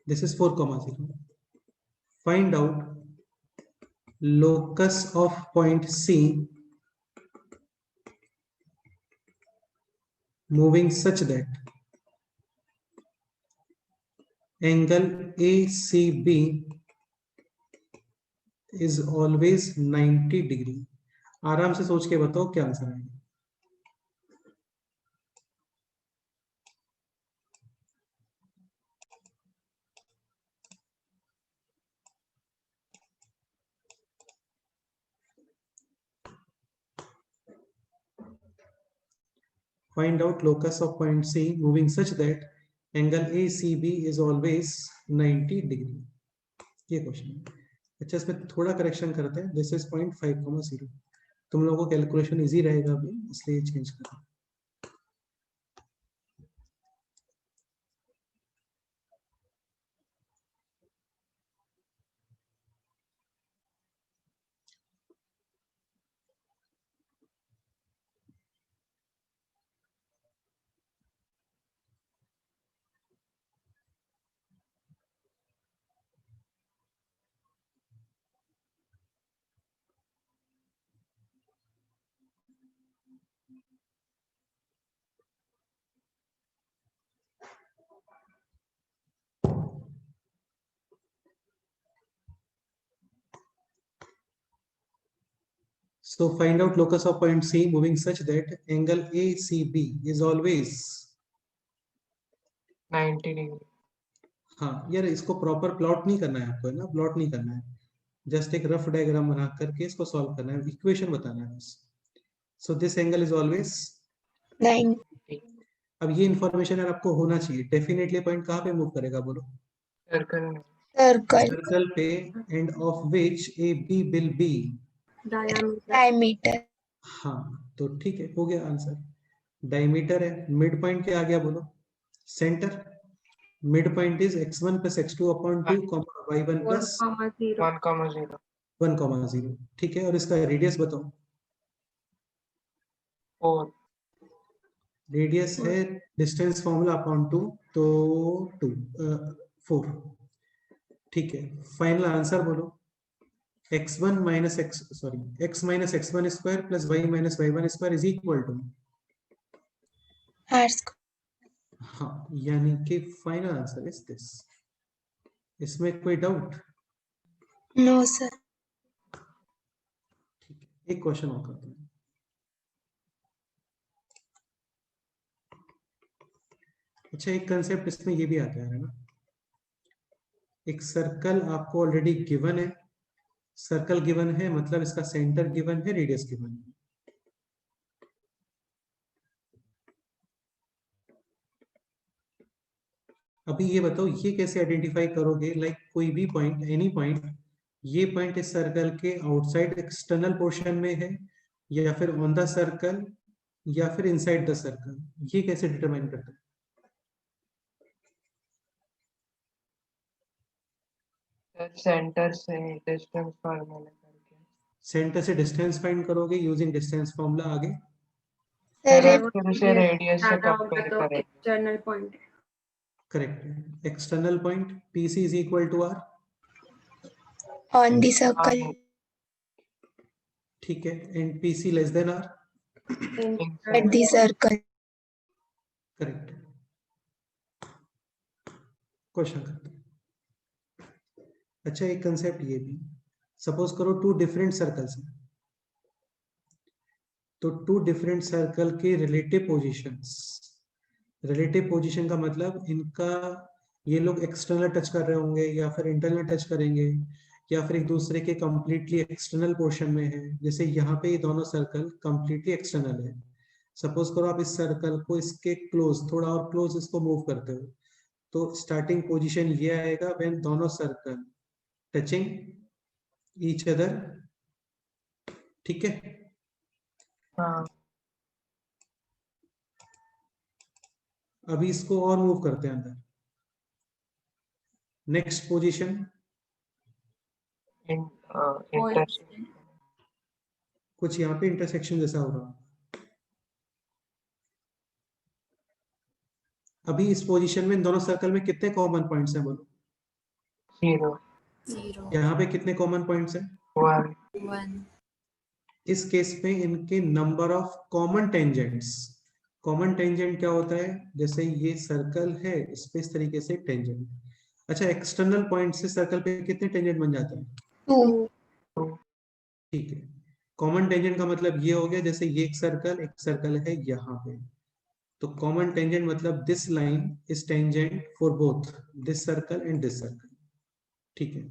this is 4,0. Find out locus of point C moving such that angle ACB is always 90 degree. आराम से सोच के बताओ क्या आंसर आएगा। Find out locus of point C moving such that angle ACB is always 90 degree. ये question है। अच्छा, इसमें थोड़ा करेक्शन करते हैं। This is 0.5,0. तुम लोगों को कैलकुलेशन इजी रहेगा अभी, इसलिए चेंज करते हैं। So find out locus of point C moving such that angle ACB is always 90 degree. हाँ यार, इसको प्रॉपर प्लॉट नहीं करना है आपको, है ना, प्लॉट नहीं करना है, जस्ट एक रफ डायग्राम बना करके इसको सॉल्व करना है, इक्वेशन बताना है बस। So this angle is always 90. अब ये इन्फॉर्मेशन यार आपको होना चाहिए। डेफिनेटली पॉइंट कहाँ पे मूव करेगा बोलो? सर्कल में। Circle. सर्कल पे, and of which A B will be diameter. Diameter. हाँ तो ठीक है, हो गया आंसर। डायमीटर है, मिड पॉइंट क्या आ गया बोलो? Centre. Mid point is x1 plus x2 upon 2 y1 plus 4,0. 1,0 1,0। ठीक है, और इसका रेडियस बताओ। 4। रेडियस है डिस्टेंस फॉर्मूला अपॉन 2, तो 2 4। ठीक है, फाइनल आंसर बोलो। x1 minus x sorry x minus x1 square plus y minus y1 square is equal to, R square. हाँ यानी कि फाइनल आंसर इज दिस। इसमें कोई डाउट? No, sir. ठीक है, एक क्वेश्चन और करते हैं। अच्छा, एक कंसेप्ट इसमें ये भी आता है ना, एक सर्कल आपको ऑलरेडी गिवन है, सर्कल गिवन है मतलब इसका सेंटर गिवन है, रेडियस गिवन है। अभी ये बताओ, ये कैसे आइडेंटिफाई करोगे? लाइक कोई भी पॉइंट, एनी पॉइंट, ये पॉइंट इस सर्कल के आउटसाइड एक्सटर्नल पोर्शन में है, या फिर ऑन द सर्कल, या फिर इनसाइड द सर्कल, ये कैसे डिटरमाइन करते हैं? सेंटर से डिस्टेंस फार्मूला करके। सेंटर से डिस्टेंस फाइंड करोगे यूजिंग डिस्टेंस फॉर्मूला, आगे Sir, फिर उसे रेडियस से ज्यादा होगा कंपेयर तो करेंगे। एक्सटर्नल पॉइंट है। करेक्ट है, external point PC is equal to R। on the circle. ठीक है, and PC less than R। At the circle. Correct. Question करते हैं। अच्छा, एक कंसेप्ट ये भी, सपोज करो टू डिफरेंट सर्कल्स हैं, तो टू डिफरेंट सर्कल के रिलेटिव पोजीशंस, रिलेटिव पोजीशन का मतलब इनका, ये लोग एक्सटर्नल टच कर रहे होंगे या फिर इंटरनल टच करेंगे, या फिर एक दूसरे के कंप्लीटली एक्सटर्नल पोर्शन में है। जैसे यहाँ पे ये दोनों सर्कल कंप्लीटली एक्सटर्नल है। सपोज करो आप इस सर्कल को इसके क्लोज, थोड़ा और क्लोज इसको मूव करते हो, तो स्टार्टिंग पोजीशन ये आएगा व्हेन दोनों सर्कल टचिंग ईच अदर। ठीक है, हाँ। अभी इसको और मूव करते हैं अंदर। Next position, intersection. कुछ यहाँ पे इंटरसेक्शन जैसा हो रहा है। अभी इस पोजीशन में इन दोनों सर्कल में कितने कॉमन पॉइंट्स हैं बोलो? 0 यहाँ पे कितने कॉमन पॉइंट्स हैं? 1 इस केस में इनके number of common tangents, common tangent क्या होता है? जैसे ये सर्कल है, इस पे इस तरीके से टेंजेंट। अच्छा, एक्सटर्नल पॉइंट से सर्कल पे कितने टेंजेंट बन जाते हैं? 2. ठीक है, कॉमन टेंजेंट का मतलब ये हो गया, जैसे ये एक सर्कल है यहाँ पे, तो कॉमन टेंजेंट मतलब this line is tangent for both this circle and this circle. ठीक है,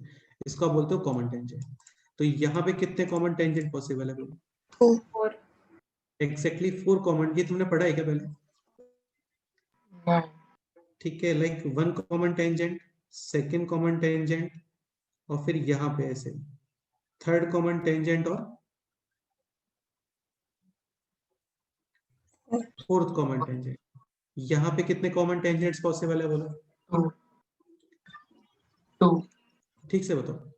इसको आप बोलते हो कॉमन टेंजेंट। तो यहाँ पे कितने कॉमन टेंजेंट पॉसिबल है? 4. Exactly 4 common. ये तुमने पढ़ा है क्या पहले? नहीं। ठीक है, like 1 common tangent, second common tangent, और फिर यहाँ पे ऐसे थर्ड कॉमन टेंजेंट और फोर्थ कॉमन टेंजेंट। यहाँ पे कितने कॉमन टेंजेंट्स पॉसिबल है बोलो? 2 ठीक से बताओ।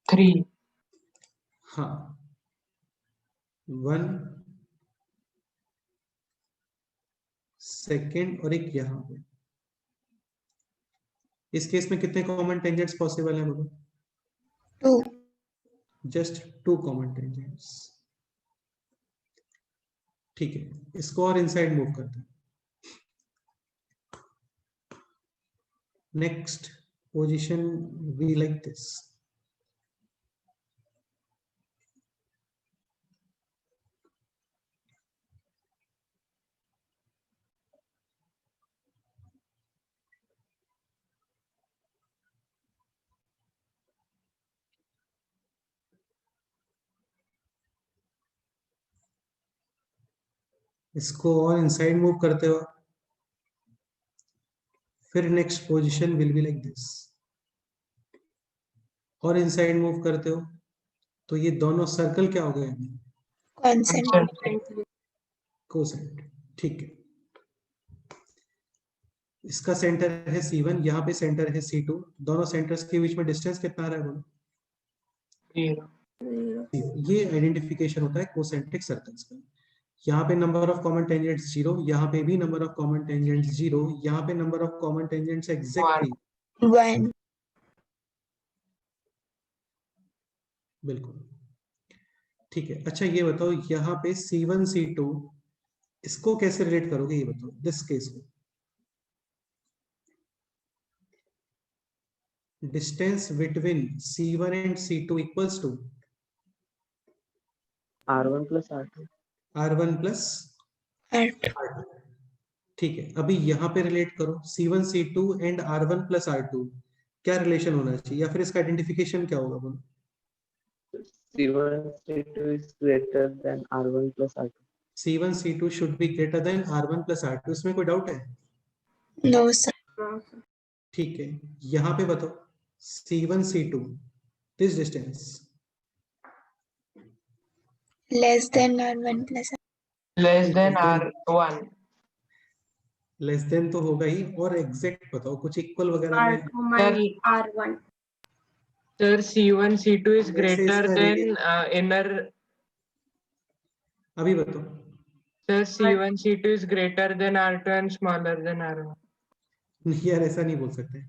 3 हाँ, 1 सेकेंड और एक यहाँ पे। इस केस में कितने कॉमन टेंजेंट्स पॉसिबल है बोलो? 2. Just 2 common tangents. ठीक है, इसको और इनसाइड मूव करते हैं। Next position we like this. इसको और इनसाइड मूव करते हो, फिर next position will be like this, और इनसाइड मूव करते हो तो ये दोनों सर्कल क्या हो गए? concentric, quotient. ठीक है, इसका सेंटर है C1, यहाँ पे सेंटर है C2, दोनों सेंटर्स के बीच में डिस्टेंस कितना आ रहा है बोलो? 0। ये आइडेंटिफिकेशन होता है कोसेंट्रिक सर्कल्स का। यहाँ पे नंबर ऑफ कॉमन टेंजेंट्स 0, यहाँ पे भी नंबर ऑफ कॉमन टेंजेंट्स 0, यहाँ पे number of common tangents exactly 1, बिल्कुल ठीक है। अच्छा ये बताओ, यहाँ पे C1 C2 इसको कैसे रिलेट करोगे, ये बताओ दिस केस में। Distance between C1 and C2 equals to R1 plus R2. R1 plus R2, ठीक है, अभी यहाँ पे रिलेट करो C1 C2 and R1 plus R2, क्या रिलेशन होना चाहिए, या फिर इसका आइडेंटिफिकेशन क्या होगा बोलो? C1 C2 is greater than R1 plus R2. C1 C2 should be greater than R1 plus R2, इसमें कोई डाउट है? no sir, ठीक है, यहाँ पे बताओ C1 C2 this distance less than R1 plus less than R1। Less than तो होगा ही, और एग्जैक्ट बताओ कुछ इक्वल वगैरह में। R2 minus R1. Sir C1 C2 is वैसे greater इसका than inner। अभी बताओ। Sir C1 C2 is greater than R2 and smaller than R1। नहीं यार, ऐसा नहीं बोल सकते।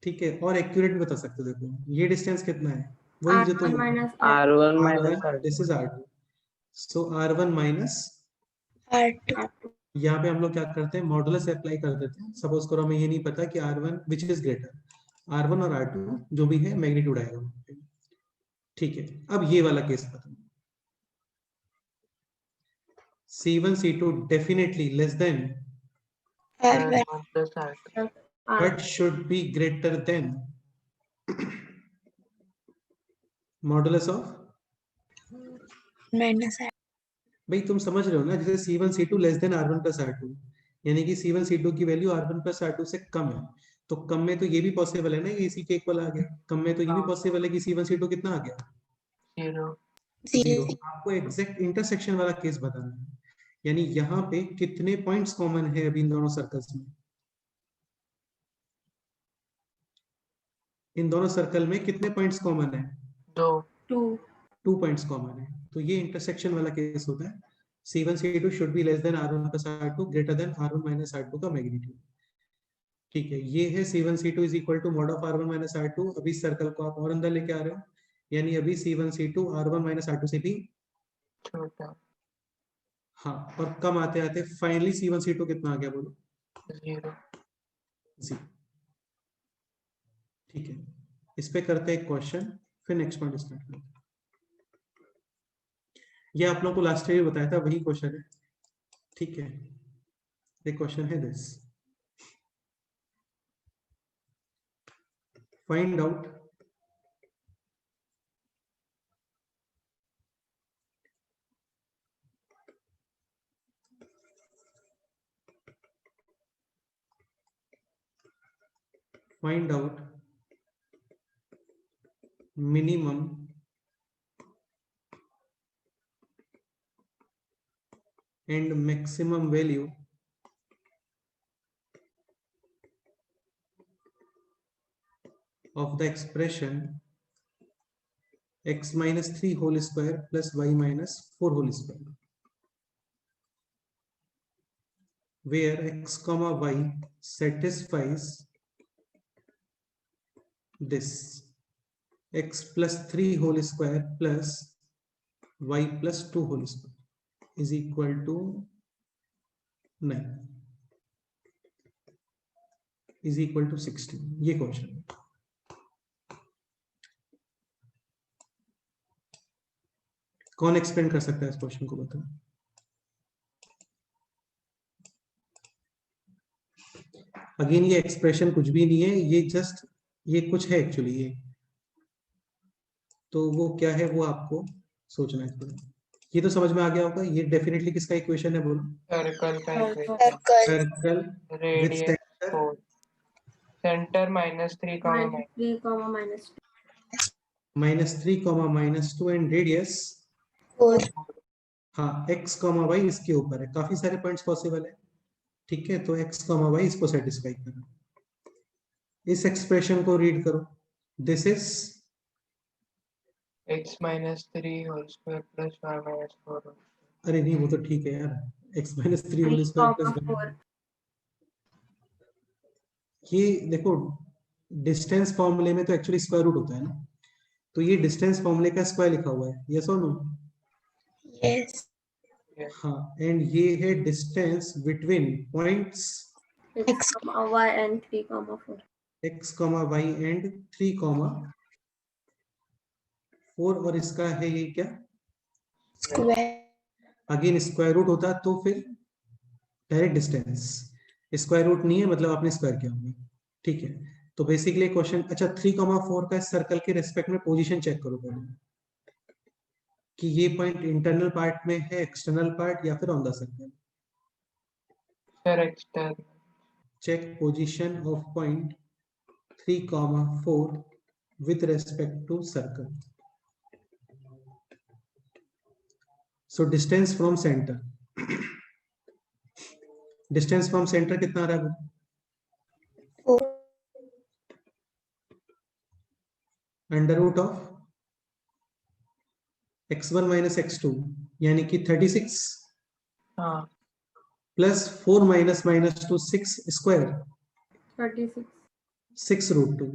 ठीक है, और एक्यूरेट भी बता सकते हो। देखो ये डिस्टेंस कितना है, वही जो R1 तुम minus R1 minus R2. This is R2, so R1 minus R2, यहाँ पे हम लोग क्या करते हैं, मॉडुलस अप्लाई कर देते हैं। सपोज करो हमें ये नहीं पता कि R1 which is greater, R1 और R2 जो भी है मैग्नीट्यूड आएगा। ठीक है, अब ये वाला केस बताओ, C1 C2 definitely less than R1, plus R2। but should be greater than modulus of. minus R, भाई तुम समझ रहे हो ना, जैसे C1 C2 less than R1 plus R2, यानी कि C1 C2 की वैल्यू R1 प्लस R2 से कम है, तो कम में तो ये भी पॉसिबल है ना, ये इसी के इक्वल आ गया। कम में तो ये भी पॉसिबल है कि C1 C2 कितना आ गया, 0। 0। 0, आपको एग्जैक्ट इंटरसेक्शन वाला केस बताना है, यानी यहाँ पे कितने पॉइंट्स कॉमन है अभी इन दोनों सर्कल्स में, इन दोनों सर्कल में कितने पॉइंट्स कॉमन है? 2 पॉइंट्स कॉमन है, तो ये इंटरसेक्शन वाला केस होता है। C1 C2 should be less than R1 plus R2 greater than R1 minus R2 का मैग्नीट्यूड। ठीक है, ये है C1 C2 is equal to mod of R1 minus R2। अभी सर्कल को आप और अंदर लेके आ रहे हो, यानी अभी C1 C2 R1 minus R2 से भी छोटा। हाँ, और कम आते आते फाइनली C1 C2 कितना आ गया बोलो? 0। 0। ठीक है, इस पे करते हैं क्वेश्चन, फिर नेक्स्ट पॉइंट स्टार्ट करते हैं। ये आप लोगों को लास्ट टाइम बताया था, वही क्वेश्चन है। ठीक है, ये क्वेश्चन है this, find out minimum and maximum value of the expression x minus 3 whole square plus y minus 4 whole square, where x comma y satisfies this x plus 3 whole square plus y plus 2 whole square is equal to 9 is equal to 16। ये question कौन explain कर सकता है इस question को, बताओ। Again ये expression कुछ भी नहीं है, ये जस्ट ये कुछ है एक्चुअली, ये तो वो क्या है वो आपको सोचना है थोड़ा। ये तो समझ में आ गया होगा, ये डेफिनेटली किसका इक्वेशन है बोलो? सर्कल का equation, Circle. Circle with radius centre 4, centre -3, -3, -3, -2 and radius 4. हाँ x, y इसके ऊपर है। काफी सारे पॉइंट्स पॉसिबल है, ठीक है। तो x, y इसको सेटिस्फाई करो। इस एक्सप्रेशन को रीड करो, this is x -3 whole square plus y -4। अरे नहीं वो तो ठीक है यार, x -3 होल स्क्वायर प्लस 3,4. ये देखो डिस्टेंस फॉर्मूले में तो एक्चुअली स्क्वायर रूट होता है ना, तो ये डिस्टेंस फॉर्मूले का स्क्वायर लिखा हुआ है, यस और नो? Yes. हाँ, एंड ये है distance between points X, y and 3,4. x, y and 3, 4 और इसका है ये क्या? Square. अगेन स्क्वायर रूट होता तो फिर डायरेक्ट डिस्टेंस, स्क्वायर रूट नहीं है मतलब आपने स्क्वायर किया होगा, ठीक है। तो बेसिकली क्वेश्चन, अच्छा 3, 4 का सर्कल के रेस्पेक्ट में पोजीशन चेक करो पहले कि ये पॉइंट इंटरनल पार्ट में है, एक्सटर्नल पार्ट या फिर on the circle. Sir external. check position of point 3, 4 with respect to circle. So distance from center, distance from center कितना आ रहा है? 4. Under root of x1 minus x2 यानी कि 36 हाँ plus 4 minus 2 6 square 36. 6 root 2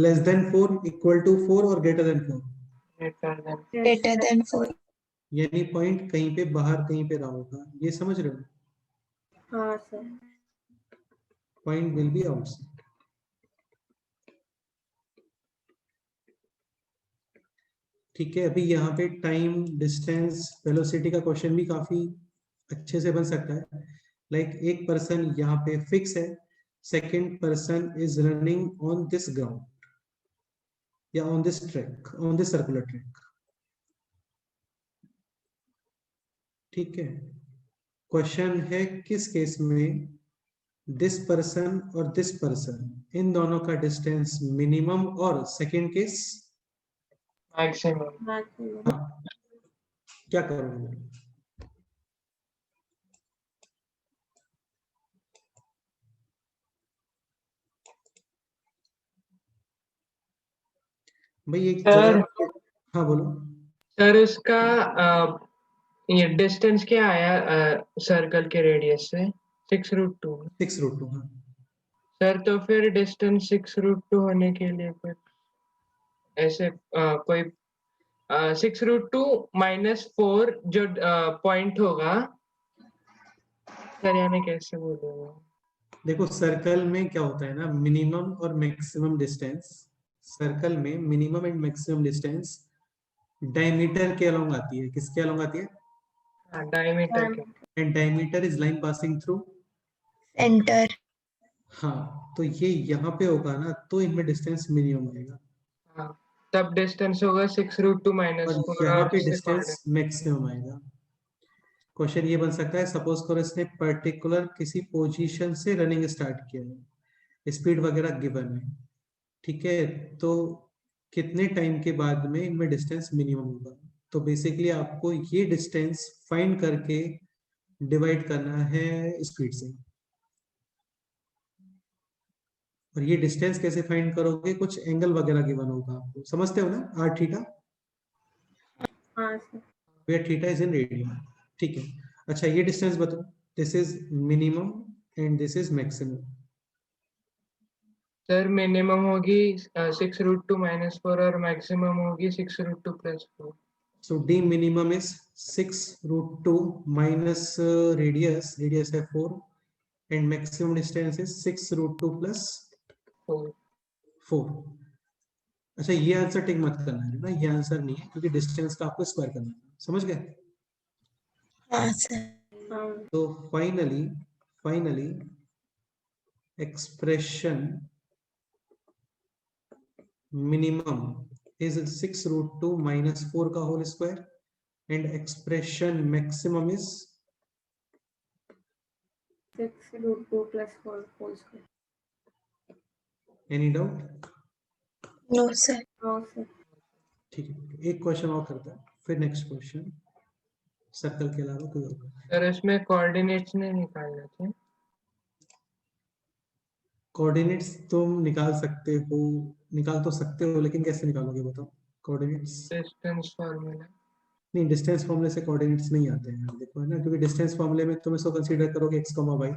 less than 4 equal to 4 और greater than 4, greater than. Greater than 4. यानी point कहीं पे बाहर कहीं पे रहा होगा, ये समझ रहे हो? हाँ sir. Point will be outside, ठीक है। अभी यहाँ पे टाइम, डिस्टेंस, वेलोसिटी का क्वेश्चन भी काफी अच्छे से बन सकता है। लाइक एक पर्सन यहाँ पे फिक्स है, second person is running on this ground या on this track, on this circular track, ठीक है। क्वेश्चन है किस केस में दिस पर्सन और दिस पर्सन इन दोनों का डिस्टेंस मिनिमम और सेकंड केस मैक्सिमम। हाँ, क्या करोगे? भाई एक सर जगह, हाँ बोलो। सर इसका ये डिस्टेंस क्या आया सर्कल के रेडियस से? 6√2। 6 रूट 2, हाँ। सर तो फिर डिस्टेंस 6√2 होने के लिए कुछ ऐसे कोई 6√2 -4 जो पॉइंट होगा सर, यानी कैसे बोलूँगा? देखो सर्कल में क्या होता है ना, मिनिमम और मैक्सिमम डिस्टेंस, सर्कल में minimum and maximum distance diameter के अलोंग आती है। किसके अलोंग आती है? डायमीटर के। And diameter is line passing through Center. हाँ, तो ये यहाँ पे होगा ना, तो इनमें डिस्टेंस मिनिमम आएगा हाँ, तब डिस्टेंस होगा 6√2 और -4 यहाँ और पे इससे डिस्टेंस मैक्सिमम आएगा। क्वेश्चन ये बन सकता है, सपोज करो इसने पर्टिकुलर किसी पोजीशन से रनिंग स्टार्ट किया है, स्पीड वगैरह गिवन है, ठीक है। तो कितने टाइम के बाद में इनमें डिस्टेंस मिनिमम होगा? तो बेसिकली आपको ये डिस्टेंस फाइंड करके डिवाइड करना है स्पीड से। और ये डिस्टेंस कैसे फाइंड करोगे? कुछ एंगल वगैरह गिवन होगा आपको, समझते हो ना, आर थीटा, हाँ sir. Where theta is in radian, ठीक है। अच्छा ये डिस्टेंस बताओ, this is minimum and this is maximum. Sir minimum होगी 6√2 -4 और मैक्सिमम होगी 6√2 +4। So d minimum is 6√2 minus radius है 4 and maximum distance is 6√2 plus 4। अच्छा ये आंसर टिक मत करना है ना, ये आंसर नहीं है क्योंकि डिस्टेंस का आपको स्क्वायर करना है, समझ गए? हाँ sir. हाँ. तो finally expression minimum is 6√2 minus 4 का whole square and expression maximum is 6 root 2 plus 4 whole square. any doubt? No, sir. No, sir. ठीक है, एक क्वेश्चन और करते हैं, फिर नेक्स्ट क्वेश्चन सर्कल के अलावा कोई और। सर इसमें कोऑर्डिनेट्स नहीं निकालना थे। कोऑर्डिनेट्स तुम निकाल सकते हो, निकाल तो सकते हो, लेकिन कैसे निकालोगे बताओ कोऑर्डिनेट्स? Distance formula. नहीं, डिस्टेंस फॉर्मूले से कोऑर्डिनेट्स नहीं आते हैं, देखो है ना, क्योंकि डिस्टेंस फॉर्मूले में तुम इसको कंसीडर करोगे x, y।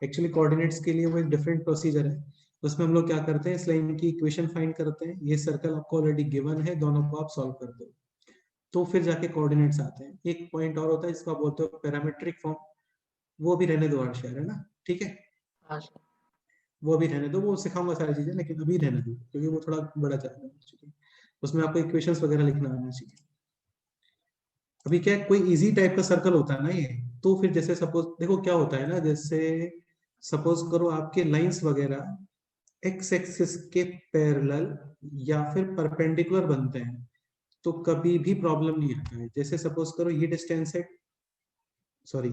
एक्चुअली कोऑर्डिनेट्स के लिए वो एक डिफरेंट प्रोसीजर है, उसमें हम लोग क्या करते हैं, इस लाइन की इक्वेशन फाइंड करते हैं, ये सर्कल आपको ऑलरेडी गिवन है, दोनों को आप सॉल्व कर दो, तो फिर जाके कोऑर्डिनेट्स आते हैं। एक पॉइंट और होता है जिसको आप बोलते हो पैरामीट्रिक फॉर्म, वो भी रहने दो आर्शियर, है ना, ठीक है, हाँ सर। वो अभी रहने दो, वो सिखाऊंगा सारी चीजें, लेकिन अभी रहने दो क्योंकि वो थोड़ा बड़ा चैप्टर है, उसमें आपको इक्वेशंस वगैरह लिखना आना चाहिए। अभी क्या है, कोई इजी टाइप का सर्कल होता है ना ये, तो फिर जैसे सपोज देखो क्या होता है ना, जैसे सपोज करो आपके लाइंस वगैरह एक्स एक्सिस के पैरेलल या फिर परपेंडिकुलर बनते हैं, तो कभी भी प्रॉब्लम नहीं आता है। जैसे सपोज करो ये डिस्टेंस है, सॉरी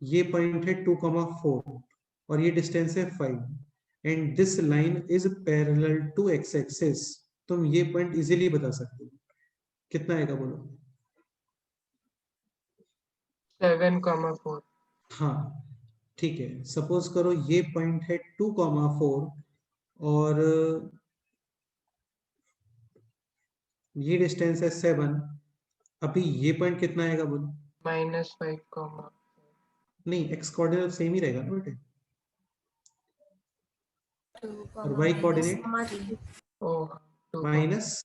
ये पॉइंट है 2,4 और ये डिस्टेंस है 5 and this line is parallel to x axis, तुम ये पॉइंट इजीली बता सकते हो, कितना आएगा बोलो? 7,4। हाँ ठीक है, सपोज करो ये पॉइंट है 2,4 और ये डिस्टेंस है 7, अभी ये पॉइंट कितना आएगा बोलो? -5, नहीं, एक्स कोऑर्डिनेट सेम ही रहेगा ना बेटे, 2, और वाई कोऑर्डिनेट ओह 2,3।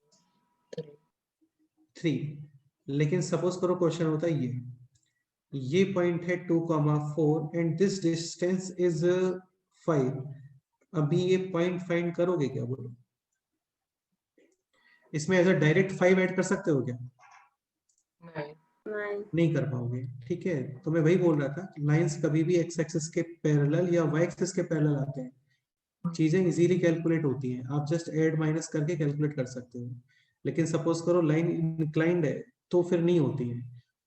-3। लेकिन सपोज करो क्वेश्चन होता है ये पॉइंट है 2,4 एंड दिस डिस्टेंस इज 5, अभी ये पॉइंट फाइंड करोगे क्या बोलो? इसमें एज अ डायरेक्ट 5 ऐड कर सकते हो क्या? नहीं। नहीं कर पाओगे, ठीक है, तो मैं वही बोल रहा था, लाइंस कभी भी एक्स एक्सिस के पैरेलल या वाई एक्सिस के पैरेलल आते हैं, चीजें इजीली कैलकुलेट होती हैं, आप जस्ट ऐड माइनस करके कैलकुलेट कर सकते हो। लेकिन सपोज करो लाइन इंक्लाइंड है, तो फिर नहीं होती है,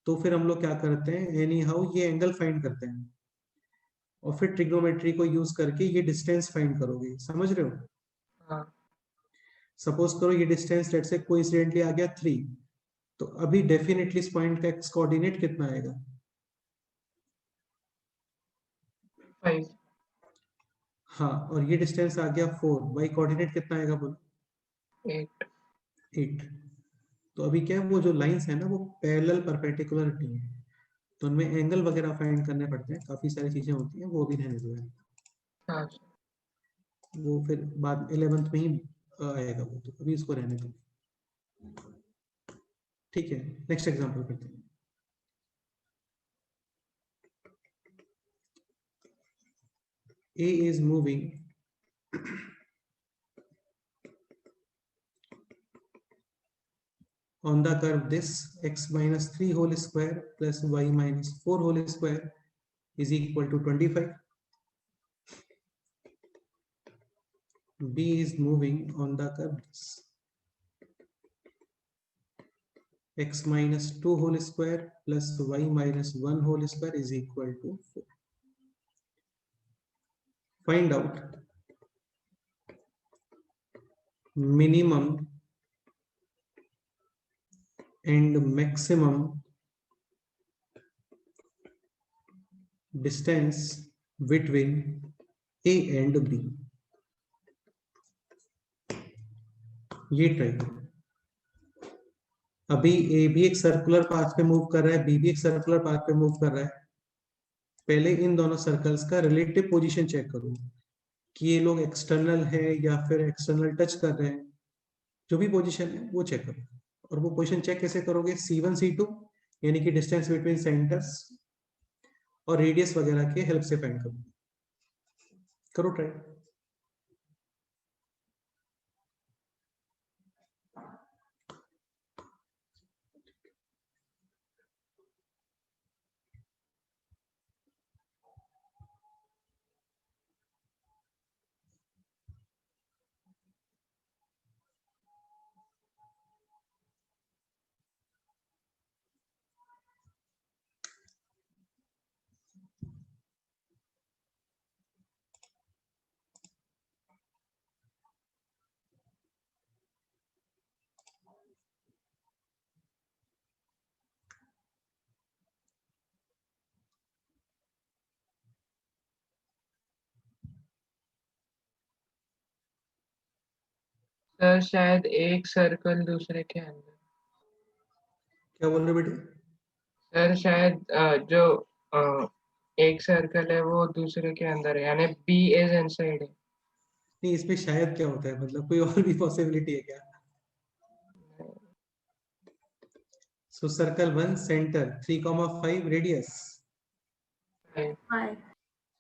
तो फिर हम लोग क्या करते हैं, एनी हाउ ये एंगल फाइंड करते हैं और फिर ट्रिग्नोमेट्री को यूज करके ये डिस्टेंस फाइंड करोगे, समझ रहे हो? हाँ। सपोज करो ये डिस्टेंस लेट्स से कोइंसिडेंटली आ गया 3, तो अभी डेफिनेटली इस पॉइंट का एक्स कोऑर्डिनेट कितना आएगा? 5। हाँ, और ये डिस्टेंस आ गया 4, वाई कोऑर्डिनेट कितना आएगा बोलो? 8। 8। तो अभी क्या है, वो जो लाइंस है ना वो पैरेलल परपेंडिकुलर नहीं है, तो उनमें एंगल वगैरह फाइंड करने पड़ते हैं, काफी सारी चीजें होती हैं, वो भी रहने दो यार, हाँ सर। वो फिर बाद 11th में ही आएगा वो, तो अभी इसको रहने दो, ठीक है। नेक्स्ट एग्जांपल करते हैं। A is moving on the curve this x minus 3 whole square plus y minus 4 whole square is equal to 25. B is moving on the curve this x minus 2 whole square plus y minus 1 whole square is equal to 4. Find out minimum and maximum distance between A and B. ये try करो। अभी ए भी एक circular path पे move कर रहा है, B भी एक सर्कुलर पाथ पे मूव कर रहा है। पहले इन दोनों सर्कल्स का रिलेटिव पोजीशन चेक करो कि ये लोग एक्सटर्नल है या फिर एक्सटर्नल टच कर रहे हैं, जो भी पोजीशन है वो चेक करो। और वो पोजीशन चेक कैसे करोगे? C1 C2 यानी कि डिस्टेंस बिटवीन सेंटर्स और रेडियस वगैरह के हेल्प से फाइंड करो। करो ट्राई। सर शायद एक सर्कल दूसरे के अंदर। क्या बोल रहे हो बेटे? सर शायद जो अ, एक सर्कल है वो दूसरे के अंदर है, यानी बी इज इनसाइड है। नहीं, इसमें शायद क्या होता है, मतलब कोई और भी पॉसिबिलिटी है क्या? So circle 1 centre 3,5 radius, five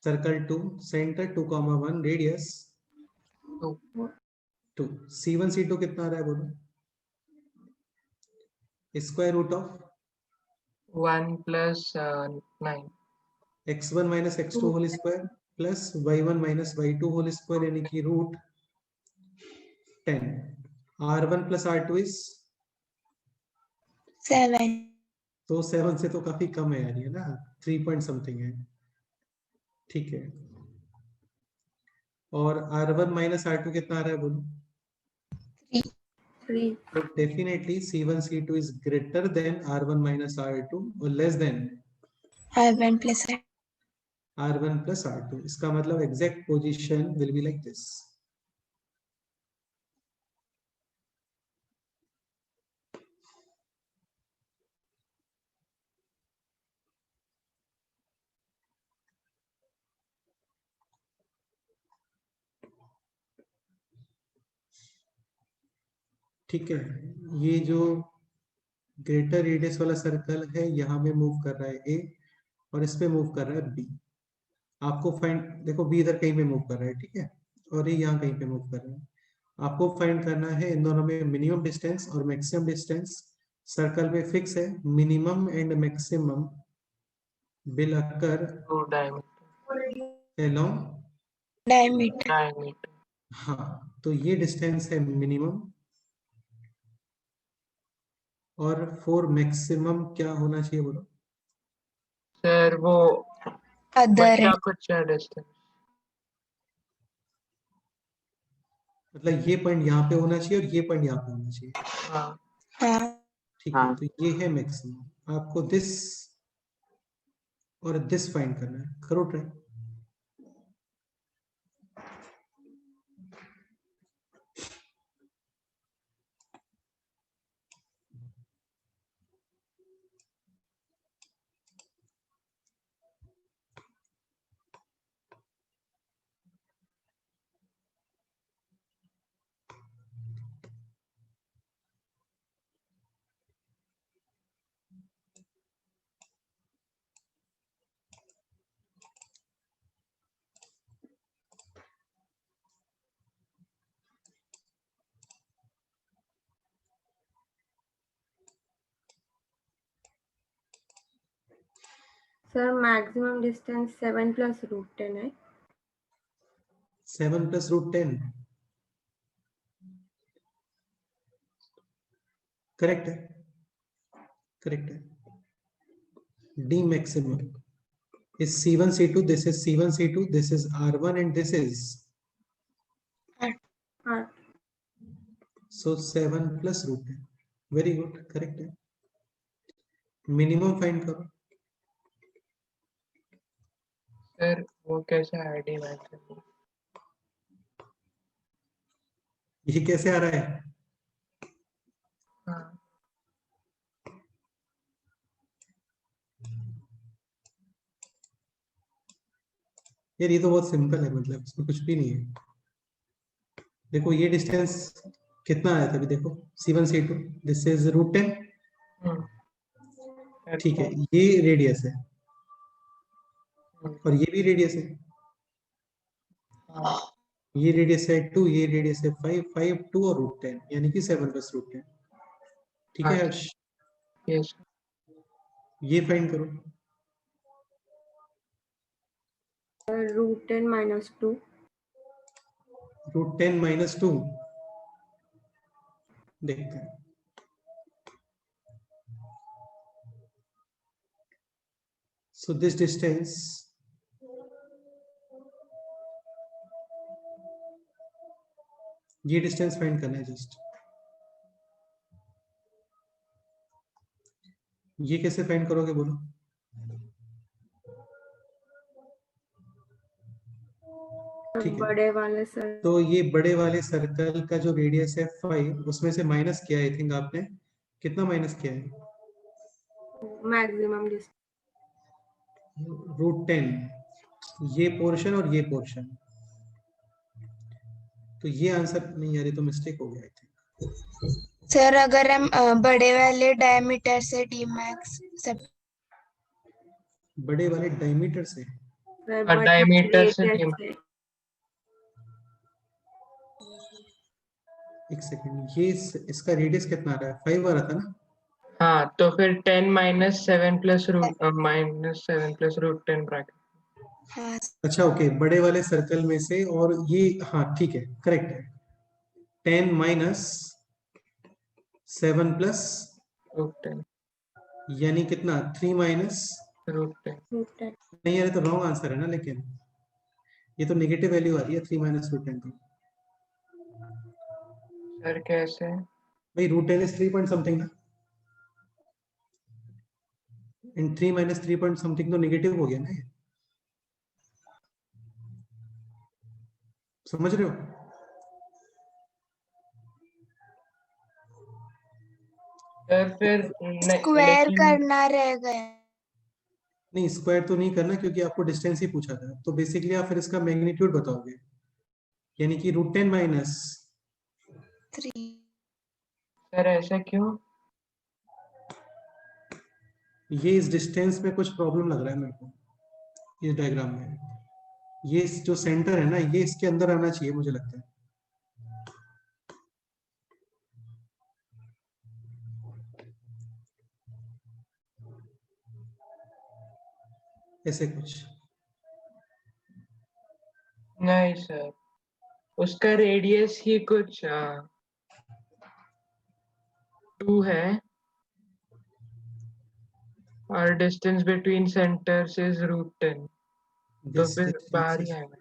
circle 2 centre 2,1 radius तो 2। C1 C2 कितना आ रहा है बोलो? Square root of 1 + 9। x1 minus x2 whole square plus y1 minus y2 whole square, यानी कि root 10। r1 plus r2 is 7. तो 7 से तो काफी कम है यार, ये ना 3 पॉइंट समथिंग है, ठीक है। और r1 माइनस r2 कितना आ रहा है बोलो? 3. थ्री तो definitely C1 C2 is greater than r1 minus r2 और less than R1 plus R. r1 plus r2। इसका मतलब exact position will be like this. ठीक है, ये जो ग्रेटर रेडियस वाला सर्कल है यहाँ में मूव कर रहा है ए, और इस पे मूव कर रहा है बी। आपको फाइंड, देखो बी इधर कहीं पे मूव कर रहा है, ठीक है, और ये यहाँ कहीं पे मूव कर रहा है। आपको फाइंड करना है इन दोनों में मिनिमम डिस्टेंस और मैक्सिमम डिस्टेंस। सर्कल में फिक्स है minimum and maximum will occur 2 diameter. Along. Diameter. Diameter. हाँ, तो ये डिस्टेंस है मिनिमम, और फॉर मैक्सिमम क्या होना चाहिए बोलो? सर वो Other बच्चा end. कुछ डिस्टेंस। मतलब ये पॉइंट यहाँ पे होना चाहिए और ये पॉइंट यहाँ पे होना चाहिए, हाँ हाँ. ठीक है। हाँ तो ये है मैक्सिमम। आपको दिस और दिस फाइंड करना है, करो ट्राई। सर मैक्सिमम डिस्टेंस 7 + √10 है। 7 + √10 करेक्ट है, करेक्ट है। D maximum is C1 C2, this is C1 C2, this is R1 and this is हाँ so 7 + √10। वेरी गुड, करेक्ट है। मिनिमम फाइंड करो। सर वो कैसे आईडी बात करनी? ये कैसे आ रहा है? हाँ यार ये तो बहुत सिंपल है, मतलब इसमें कुछ भी नहीं है। देखो ये डिस्टेंस कितना आया था अभी, देखो C1 C2, दिस इज √10, ठीक है। ये रेडियस है और ये भी रेडियस है, हाँ ये रेडियस है 2, ये रेडियस है 5, 5 2 और √10, यानी कि 7 + √10, ठीक है हर्ष? यस ये फाइंड करो। √10 - 2 √10 - 2, देखते हैं। So this distance ये डिस्टेंस फाइंड करना है जस्ट। ये कैसे फाइंड करोगे बोलो? ठीक है। बड़े वाले सर तो ये बड़े वाले सर्कल का जो रेडियस है 5, उसमें से माइनस किया आई थिंक आपने, कितना माइनस किया है? मैक्सिमम डिस्टेंस √10, ये पोर्शन और ये पोर्शन। तो ये आंसर नहीं, यार ये तो मिस्टेक हो गया आई थिंक। सर अगर हम बड़े वाले डायमीटर से डी मैक्स सब बड़े वाले डायमीटर से, और डायमीटर से रेडियस डी से एक सेकंड, ये इसका रेडियस कितना आ रहा है? 5 आ रहा था ना? हाँ, तो फिर 10 - 7 + -7 + √10 हाँ अच्छा ओके, बड़े वाले सर्कल में से, और ये हाँ ठीक है, करेक्ट है। 10 - 7 + √10 यानी कितना? 3 माइनस, √10। नहीं यार ये तो रॉन्ग आंसर है ना, लेकिन ये तो नेगेटिव वैल्यू आ रही है 3 - √10 तो। सर कैसे? भाई √10 इज 3 पॉइंट समथिंग ना, एंड 3 - 3 पॉइंट समथिंग तो नेगेटिव हो गया ना ये, समझ रहे हो? सर फिर स्क्वायर लेकिन करना रह गया। नहीं स्क्वायर तो नहीं करना, क्योंकि आपको डिस्टेंस ही पूछा था, तो बेसिकली आप फिर इसका मैग्नीट्यूड बताओगे, यानी कि √10 माइनस 3 सर ऐसा क्यों? ये इस डिस्टेंस में कुछ प्रॉब्लम लग रहा है मेरे को, इस डायग्राम में। ये जो सेंटर है ना, ये इसके अंदर आना चाहिए मुझे लगता है। ऐसे कुछ। नहीं सर, उसका रेडियस ही कुछ 2 है और डिस्टेंस बिटवीन सेंटर्स इज √10, तो फिर बाहर ही आएगा।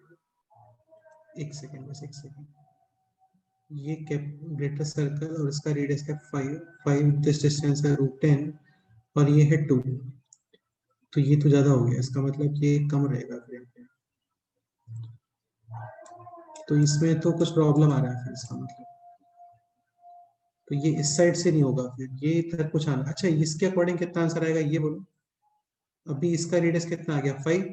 एक सेकेंड बस, एक सेकेंड। ये ग्रेटर सर्कल और इसका रेडियस है 5, दिस डिस्टेंस है √10 और ये है 2, तो ये तो ज्यादा हो गया, इसका मतलब ये कम रहेगा फिर यहाँ पे। तो इसमें तो कुछ प्रॉब्लम आ रहा है फिर, इसका मतलब तो ये इस साइड से नहीं होगा, फिर ये इधर कुछ आना। अच्छा इसके अकॉर्डिंग कितना आंसर आएगा ये बोलो। अभी इसका रेडियस कितना आ गया? 5,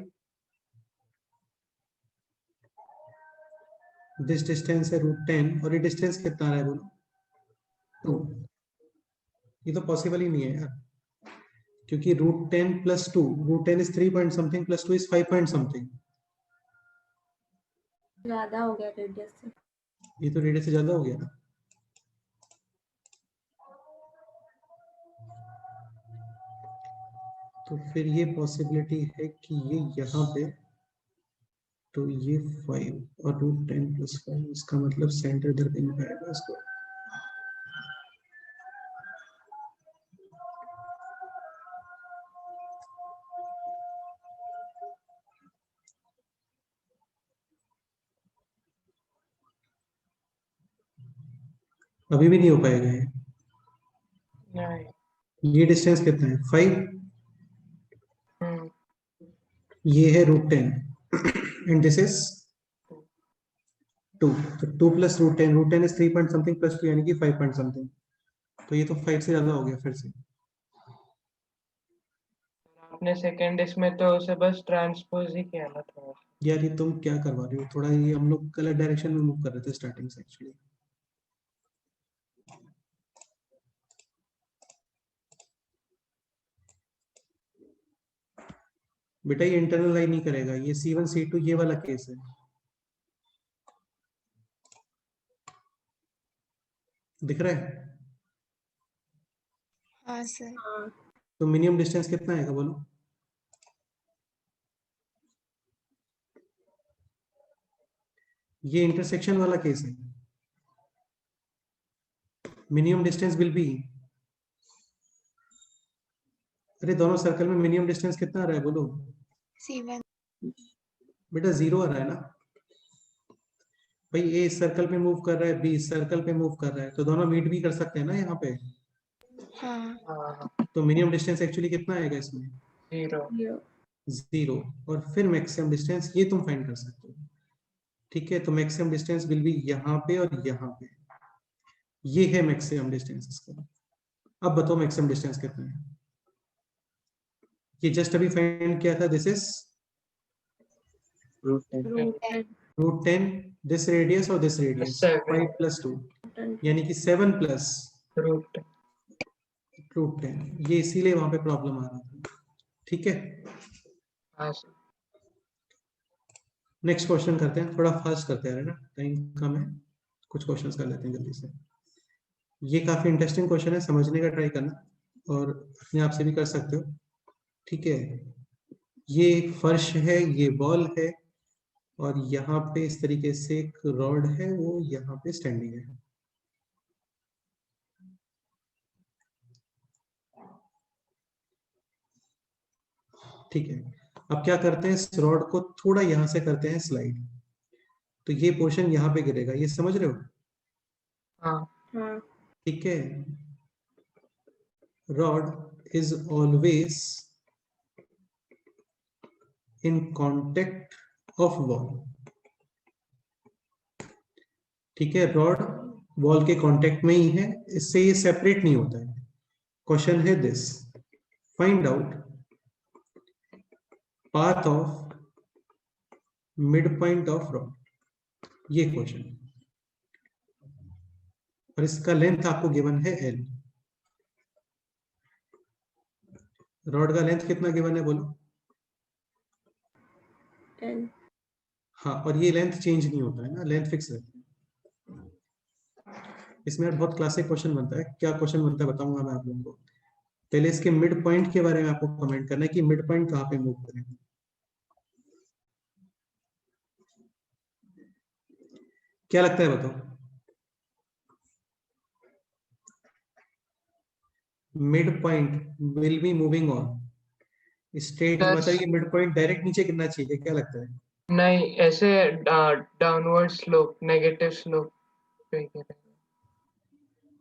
दिस डिस्टेंस है √10 और ये डिस्टेंस कितना आ रहा है बोलो? 2। ये तो पॉसिबल ही नहीं है यार, क्योंकि √10 + 2, √10 is 3 point something + 2 is 5 point something. ज्यादा हो गया रेडियस से। ये तो रेडियस से ज्यादा हो गया ना। तो फिर ये पॉसिबिलिटी है कि ये यहाँ पे, तो ये 5 और √10 + 5, इसका मतलब सेंटर इधर कहीं पे आएगा इसको। अभी भी नहीं हो पाएगा ये। नहीं। ये डिस्टेंस कितना है? 5, हम्म, ये है √10 एंड दिस इज 2, तो 2 + √10, √10 इज 3 पॉइंट समथिंग + 2 यानी कि 5 पॉइंट समथिंग, तो ये तो 5 से ज्यादा हो गया फिर से। आपने सेकंड इसमें तो उसे बस ट्रांसपोज ही किया ना थोड़ा। यार ये तुम क्या करवा रहे हो, थोड़ा ये हम लोग गलत डायरेक्शन में मूव कर रहे थे स्टार्टिंग से एक्चुअली। बेटा ये इंटरनल लाइन नहीं करेगा, ये C1 C2 ये वाला केस है। दिख रहा है? हाँ सर हाँ तो मिनिमम डिस्टेंस कितना आएगा बोलो? ये इंटरसेक्शन वाला केस है। मिनिमम डिस्टेंस विल बी, अरे दोनों सर्कल में मिनिमम डिस्टेंस कितना आ रहा है बोलो? C1 बेटा 0 आ रहा है ना भाई। ए इस सर्कल पे मूव कर रहा है, बी इस सर्कल पे मूव कर रहा है, तो दोनों मीट भी कर सकते हैं ना यहाँ पे। हाँ हाँ, तो मिनिमम डिस्टेंस एक्चुअली कितना आएगा इसमें? 0। 0 0। और फिर मैक्सिमम डिस्टेंस ये तुम फाइंड कर सकते हो, ठीक है, तो मैक्सिमम डिस्टेंस विल बी यहाँ पे और यहाँ पे, ये है मैक्सिमम डिस्टेंस इसका। अब बताओ मैक्सिमम डिस्टेंस कितना है? ये जस्ट अभी फाइंड किया था, दिस इज √10. √10, दिस रेडियस और दिस रेडियस 5 + 2 यानी कि 7 प्लस रूट √10। ये इसीलिए वहां पे प्रॉब्लम आ रहा था। ठीक है, हाँ सर। नेक्स्ट क्वेश्चन करते हैं, थोड़ा फास्ट करते हैं ना, टाइम कम है, कुछ क्वेश्चंस कर लेते हैं जल्दी से। ये काफी इंटरेस्टिंग क्वेश्चन है, समझने का ट्राई करना और अपने आप से भी कर सकते हो। ठीक है, ये एक फर्श है, ये बॉल है और यहाँ पे इस तरीके से एक रॉड है, वो यहाँ पे स्टैंडिंग है। ठीक है, अब क्या करते हैं, इस रॉड को थोड़ा यहाँ से करते हैं स्लाइड, तो ये पोर्शन यहाँ पे गिरेगा, ये समझ रहे हो? हाँ हाँ ठीक है, rod is always in contact of wall। ठीक है, रॉड वॉल के कांटेक्ट में ही है, इससे ये सेपरेट नहीं होता है। क्वेश्चन है this, find out path of mid point of rod, ये क्वेश्चन, और इसका लेंथ आपको गिवन है L। रॉड का लेंथ कितना गिवन है बोलो? L। हाँ, और ये लेंथ चेंज नहीं होता है ना, लेंथ फिक्स रहती है। इसमें बहुत क्लासिक क्वेश्चन बनता है, क्या क्वेश्चन बनता है बताऊंगा मैं आप लोगों को। पहले इसके मिड पॉइंट के बारे में आपको कमेंट करना है कि मिड पॉइंट कहाँ पे मूव करेंगे। क्या लगता है बताओ? Mid point will be moving on straight, मतलब ये मिड पॉइंट डायरेक्ट नीचे गिरना चाहिए, क्या लगता है? नहीं, ऐसे डाउनवर्ड स्लोप, नेगेटिव स्लोप पे गिरेगा।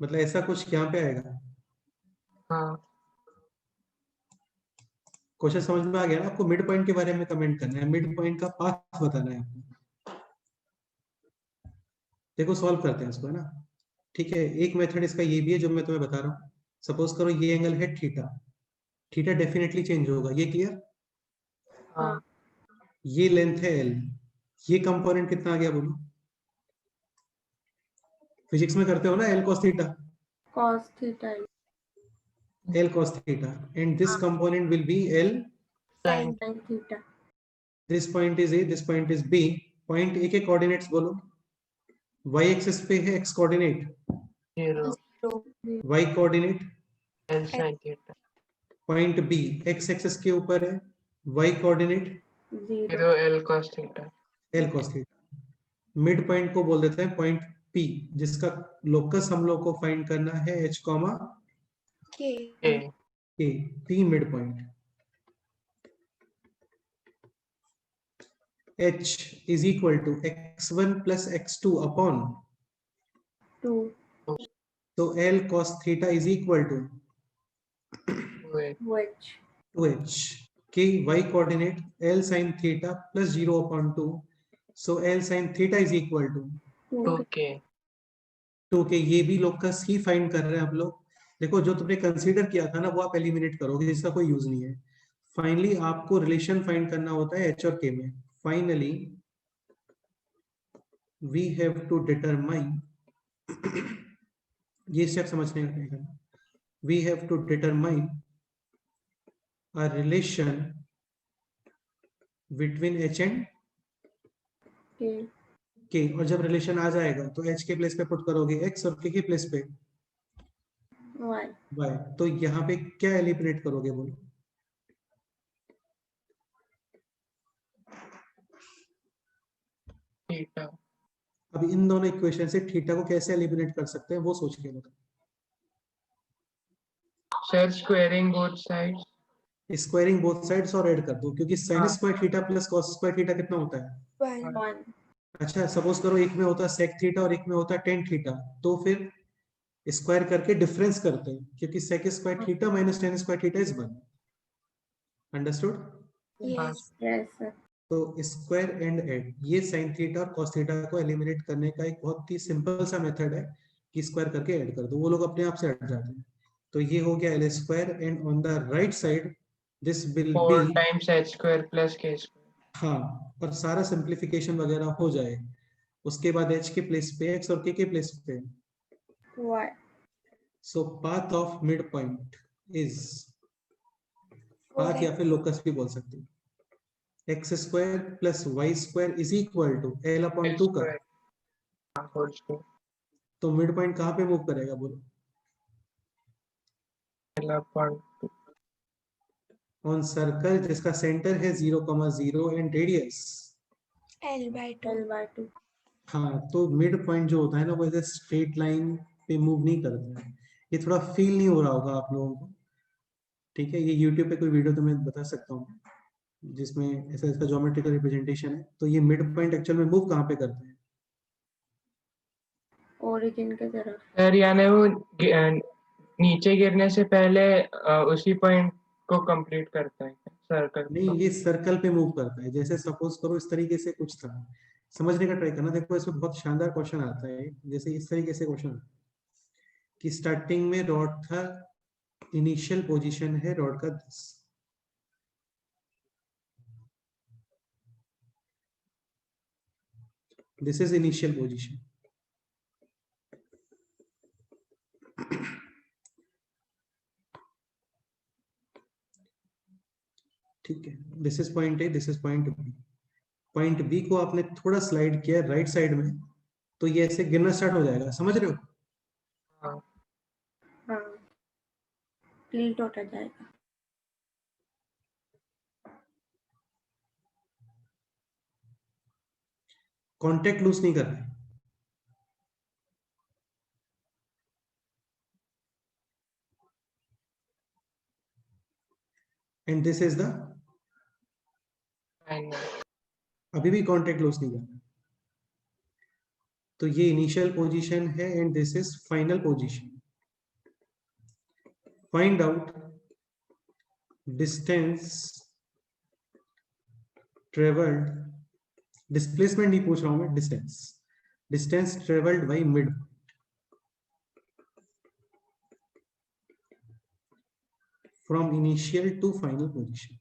मतलब ऐसा कुछ यहाँ पे आएगा। हाँ क्वेश्चन समझ में आ गया ना आपको? मिड पॉइंट के बारे में कमेंट करना है, मिड पॉइंट का पाथ बताना है आपको। देखो सॉल्व करते हैं इसको, है ना। ठीक है, एक मेथड इसका ये भी है जो मैं तुम्हें बता रहा हूँ। सपोज करो ये एंगल है थीटा, थीटा डेफिनेटली चेंज होगा, ये क्लियर? हाँ ये लेंथ है L, ये कंपोनेंट कितना आ गया बोलो? फिजिक्स में करते हो ना, L cos theta, cos theta, L cos theta, and this component will be L sin sin theta. this point is A, this point is B। Point A के कोऑर्डिनेट्स बोलो। y एक्सिस पे है x coordinate, 0 y coordinate, L sin theta point B x axis के ऊपर है, y coordinate 0 L cos theta. L cos theta। Mid point को बोल देते हैं पॉइंट P, जिसका लोकस हम लोग को फाइंड करना है h, K K, P mid point. h is equal to x1 plus x2 upon 2 so L cos theta is equal to which 2h, k y coordinate L sin theta plus 0 upon 2, so L sin theta is equal to 2K 2k। ये भी locus ही find कर रहे हैं हम लोग। देखो जो तुमने कंसीडर किया था ना वो आप एलिमिनेट करोगे, इसका कोई यूज नहीं है। फाइनली आपको रिलेशन फाइंड करना होता है h और k में। Finally we have to determine ये स्टेप समझने का ट्राई करना। We have to determine a relation between h and k k, और जब रिलेशन आ जाएगा तो h के प्लेस पे पुट करोगे x और k के प्लेस पे y y, तो यहाँ पे क्या एलिमिनेट करोगे बोलो? थीटा। अब इन दोनों इक्वेशन से थीटा को कैसे एलिमिनेट कर सकते हैं वो सोच के बताओ। Sir squaring both sides. Squaring both sides और ऐड कर दो, क्योंकि sin square theta plus cos square theta कितना होता है? 1 अच्छा, सपोज करो एक में होता है sec थीटा और एक में होता है tan थीटा, तो फिर स्क्वायर करके डिफरेंस करते हैं, क्योंकि sec square theta minus tan square theta is 1। Understood? Yes. yes sir तो स्क्वायर एंड एड, ये साइन थीटा और कॉस थीटा को एलिमिनेट करने का एक बहुत ही सिंपल सा मेथड है कि स्क्वायर करके ऐड कर दो, वो लोग अपने आप से हट जाते हैं। तो ये हो गया L square and on the right side this will 4 be, times h square plus k square. हाँ, और सारा सिंप्लीफिकेशन वगैरह हो जाए, उसके बाद h के प्लेस पे x और k के प्लेस पे y. So path of mid point is, path या फिर लोकस भी बोल सकते हैं, x square plus y square is equal to L upon L 2 का। square. Whole square. तो मिड पॉइंट कहाँ पे मूव करेगा बोलो? L upon 2. ऑन सर्कल जिसका सेंटर है 0,0 एंड रेडियस L/2. L/2. हाँ, तो मिड पॉइंट जो होता है ना वो ऐसे स्ट्रेट लाइन पे मूव नहीं करता है। ये थोड़ा फील नहीं हो रहा होगा आप लोगों को, ठीक है? ये यूट्यूब पे कोई वीडियो तो मैं बता सकता हूँ जिसमें ऐसा इसका ज्योमेट्रिकल रिप्रेजेंटेशन है। तो ये मिड पॉइंट एक्चुअल में मूव कहाँ पे करते हैं? ओरिजिन के तरफ. सर यानी वो नीचे गिरने से पहले उसी पॉइंट को कंप्लीट करता है सर्कल नहीं, को. ये सर्कल पे मूव करता है। जैसे सपोज करो इस तरीके से कुछ था, समझने का ट्राई करना। देखो इसमें बहुत शानदार क्वेश्चन आता है, जैसे इस तरीके से क्वेश्चन कि स्टार्टिंग में रॉड था, इनिशियल पोजीशन है रॉड का 10, दिस इज इनिशियल पोजीशन, ठीक है? This is point A, this is point B. Point B को आपने थोड़ा स्लाइड किया राइट साइड में, तो ये ऐसे गिरना स्टार्ट हो जाएगा, समझ रहे हो? हाँ. हाँ, टिल्ट होता जाएगा. कॉन्टेक्ट लूज नहीं कर रहे, and this is the, Final. अभी भी कॉन्टेक्ट लूज नहीं कर रहे। तो ये इनिशियल पोजीशन है and this is final position. Find out distance travelled, displacement नहीं पूछ रहा हूं मैं, distance, distance travelled by mid from initial to final position.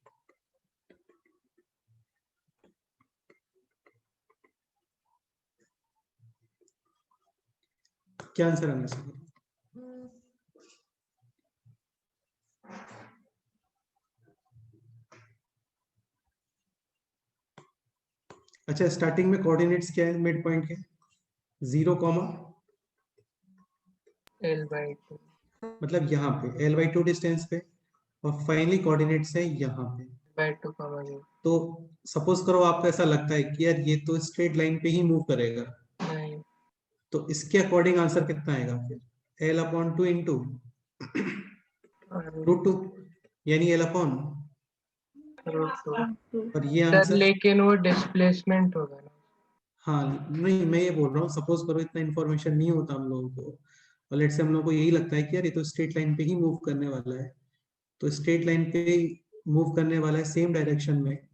क्या आंसर आना चाहिए? अच्छा, स्टार्टिंग में कोऑर्डिनेट्स क्या है मिड पॉइंट के? 0, L/2. मतलब यहाँ पे L/2 डिस्टेंस पे, और फाइनली कोऑर्डिनेट्स है यहाँ पे। L/2 comma 0. तो सपोज करो आपको ऐसा लगता है कि यार ये तो स्ट्रेट लाइन पे ही मूव करेगा, नहीं. तो इसके अकॉर्डिंग आंसर कितना आएगा फिर? L/2 इंटू √2, यानी L अपॉन, √2. और ये सर आंसर। लेकिन वो डिस्प्लेसमेंट होगा ना. हाँ, नहीं मैं ये बोल रहा हूँ, सपोज करो इतना इन्फॉर्मेशन नहीं होता हम लोगों को, और लेट्स से हम लोगों को यही लगता है कि यार ये तो स्ट्रेट लाइन पे ही मूव करने वाला है, तो स्ट्रेट लाइन पे मूव करने वाला है सेम डायरेक्शन में,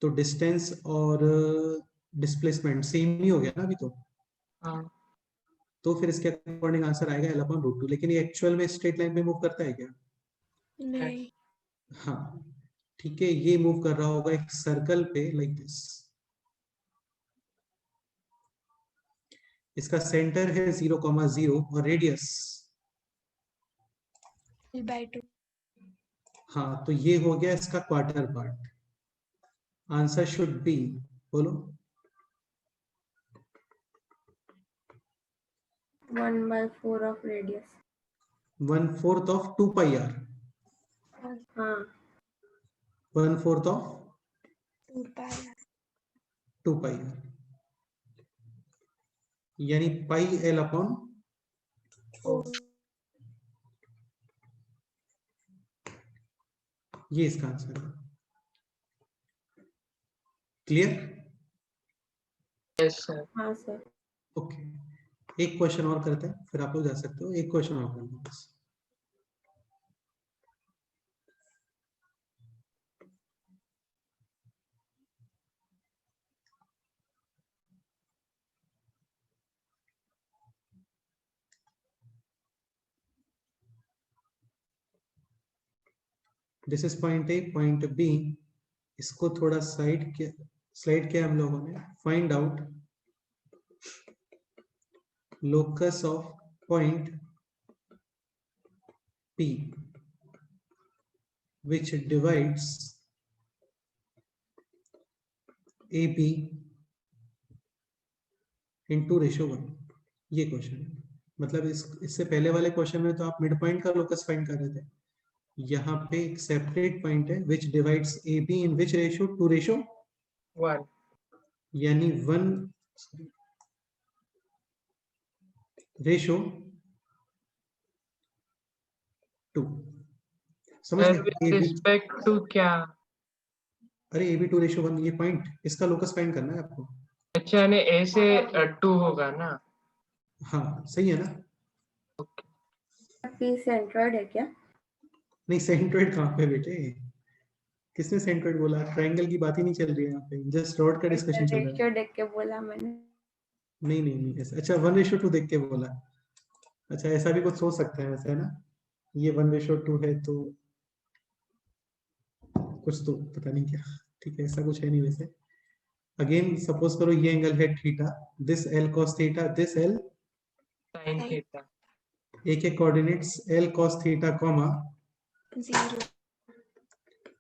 तो डिस्टेंस और डिस्प्लेसमेंट सेम ही हो गया ना अभी तो। हाँ. तो फिर इसके अकॉर्डिंग आंसर आएगा L/√2। लेकिन ये एक्चुअल में स्ट्रेट लाइन पे मूव करता है क्या? नहीं. हाँ, ठीक है, ये मूव कर रहा होगा एक सर्कल पे लाइक दिस, इसका सेंटर है 0,0 और रेडियस, L/2. हाँ, तो ये हो गया इसका quarter part. Answer should be, बोलो, 1/4 of radius. 1/4 ऑफ 2πr, हाँ, 1/4 ऑफ 2πr. 2πr, यानी पाई L अपॉन 4. ये इसका आंसर है। क्लियर? Yes sir. हाँ सर. ओके, एक क्वेश्चन और करते हैं फिर आप लोग जा सकते हो, एक क्वेश्चन और करना बस। This is point A, point B. इसको थोड़ा स्लाइड किया हम लोगों ने। Find out locus of point P which divides AB into ratio 1। ये क्वेश्चन है। मतलब इससे पहले वाले क्वेश्चन में तो आप मिड पॉइंट का लोकस फाइंड कर रहे थे, यहाँ पे एक सेपरेट पॉइंट है which divides AB in which ratio? 2:1, यानी 1:2। समझ Sir, गए? with AB, respect to क्या? अरे AB 2:1, ये पॉइंट, इसका लोकस फाइंड करना है आपको। अच्छा, यानी A से 2 होगा ना? हाँ सही है ना? P सेंट्रोइड है क्या? नहीं, सेंट्रोइड कहाँ पे बेटे? किसने सेंट्रोइड बोला? ट्रायंगल की बात ही नहीं चल रही है यहाँ पे, जस्ट रॉड का डिस्कशन चल रहा है। रेशियो देख के बोला मैंने। नहीं ऐसा, अच्छा 1:2 देख के बोला। अच्छा ऐसा भी कुछ सोच सकते हैं वैसे, है ना? ये 1:2 है तो कुछ तो पता नहीं क्या। ठीक है, ऐसा कुछ है नहीं वैसे। अगेन सपोज करो ये एंगल है theta, this L cos theta, this L sin theta. A के coordinates L cos theta comma 0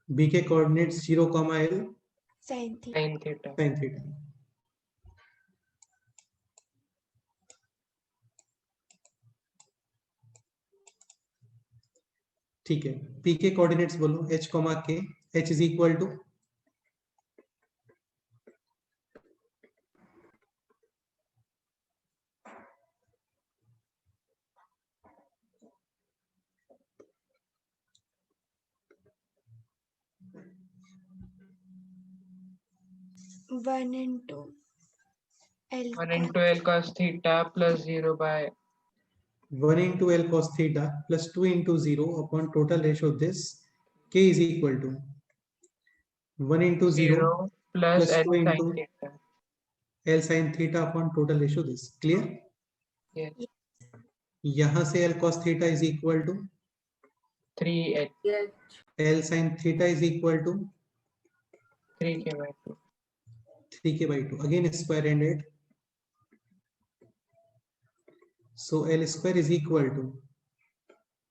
B के coordinates 0, L sin theta sin theta. sin theta. ठीक है, P के कोऑर्डिनेट्स बोलो H, K। H is equal to 1 into L 1 into L cos theta plus 0 by 1 into L cos theta plus 2 into 0 upon total ratio this K is equal to 1 into 0 0 plus plus L 2 sin into theta. L sin theta upon total ratio this। Clear? Yes, यहां से L cos theta is equal to 3h, L sin theta is equal to 3k by 2. 3k by 2, again square ended, so L square is equal to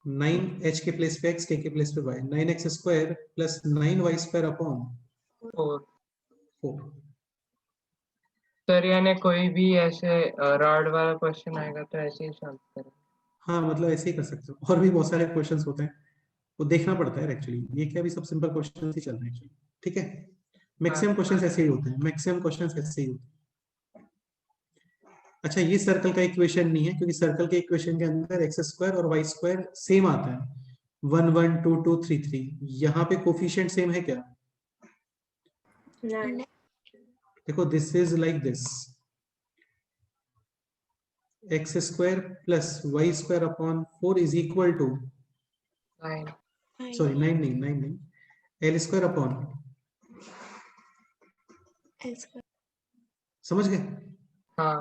9h के place पे x, k के place पे y, 9x square plus 9y square upon 4. 4। Sir यानी कोई भी ऐसे rod वाला question आएगा तो ऐसे ही सॉल्व करें। हाँ मतलब ऐसे ही कर सकते हो, और भी बहुत सारे क्वेश्चंस होते हैं, वो देखना पड़ता है एक्चुअली। ये क्या, भी सब सिंपल क्वेश्चंस ही चल रहे हैं एक्चुअली। ठीक है, मैक्सिमम क्वेश्चंस ऐसे ही होते हैं, मैक्सिमम क्वेश्चंस ऐसे ही होते हैं। अच्छा ये सर्कल का इक्वेशन नहीं है, क्योंकि सर्कल के इक्वेशन के अंदर एक्स स्क्वायर और वाई स्क्वायर सेम आता है, 1 1 2 2 3 3। यहाँ पे कोफिशिएंट सेम है क्या? नहीं। देखो this is like this, x square plus y square upon 4 is equal to 9. Sorry 9 नहीं, L square upon, L square समझ गए? हाँ,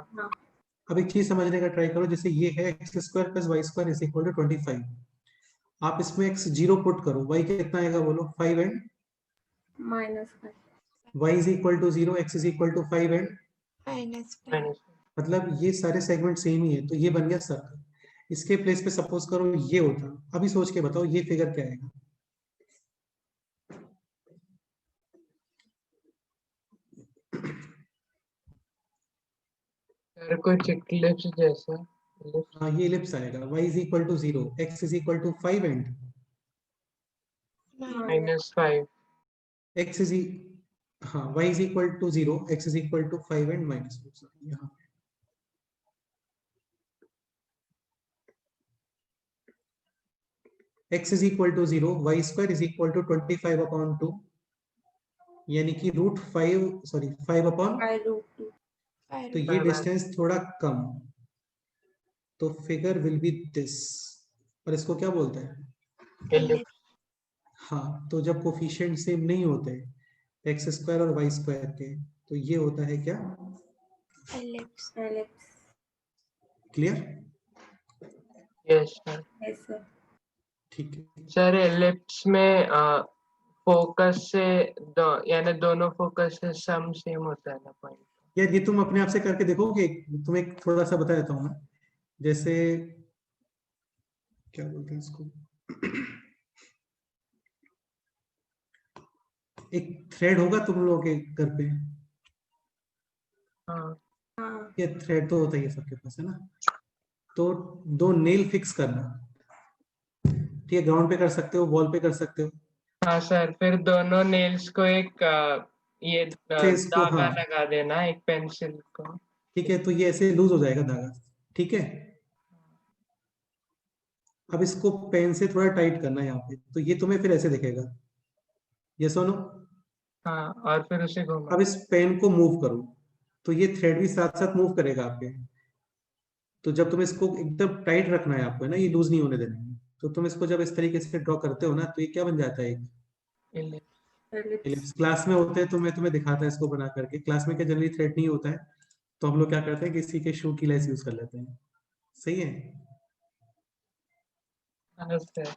अब एक चीज समझने का ट्राई करो, जैसे ये है x square plus y square is equal to 25। आप इसमें x 0 पुट करो, y कितना आएगा बोलो? 5 and -5। y is equal to 0, x is equal to 5 and -5 minus मतलब ये सारे सेगमेंट सेम ही है, तो ये बन गया सर्कल। इसके प्लेस पे सपोज करो ये होता, अभी सोच के बताओ ये फिगर क्या आएगा? सर कुछ इक्लिप्स जैसा। हाँ ये इलिप्स आएगा, y is equal to 0, x is equal to 5 and -5. x is हाँ y is equal to 0, x is equal to 5 and -4। यहाँ x is equal to 0, y square is equal to 25 upon 2, यानी कि √5 sorry 5 upon, √2। तो ये distance थोड़ा कम, तो figure will be this. और इसको क्या बोलते हैं? Ellipse. हाँ, तो जब कोफिशिएंट सेम नहीं होते एक्स स्क्वायर और वाई स्क्वायर के, तो ये होता है क्या? ellipse ellipse. Clear? Yes, sir. Yes sir. ठीक है। सर एलिप्स में फोकस से यानी दोनों फोकस से सम सेम होता है ना पॉइंट। यार ये तुम अपने आप से करके देखोगे, तुम्हें एक थोड़ा सा बता देता हूँ मैं। जैसे क्या बोलते हैं इसको, एक थ्रेड होगा तुम लोगों के घर पे, हाँ ये थ्रेड तो होता ही है सबके पास, है ना। तो दो नेल फिक्स करना, ठीक है, ग्राउंड पे कर सकते हो, वॉल पे कर सकते हो। हाँ सर, फिर दोनों नेल्स को एक ये से इसको, धागा हाँ लगा देना एक पेंसिल को। ठीक है, तो ये ऐसे लूज हो जाएगा धागा, ठीक है। अब इसको पेन से थोड़ा टाइट करना है यहाँ पे, तो ये तुम्हें फिर ऐसे दिखेगा, ये सुनो। हाँ, और फिर उसे घुमा। अब इस पेन को मूव करो, तो ये थ्रेड भी साथ साथ मूव करेगा आपके। तो जब तुम इसको एकदम टाइट रखना है आपको, है ना, ये लूज नहीं होने देना है। तो तुम इसको जब इस तरीके से ड्रॉ करते हो ना, तो ये क्या बन जाता है, एक ellipse। एलिप्स। क्लास में होते हैं तो मैं तुम्हें दिखाता है इसको बना करके। क्लास में क्या जनरली थ्रेड नहीं होता है, तो हम लोग क्या करते हैं, किसी के शू की लेस यूज कर लेते हैं। सही है। हाँ सर।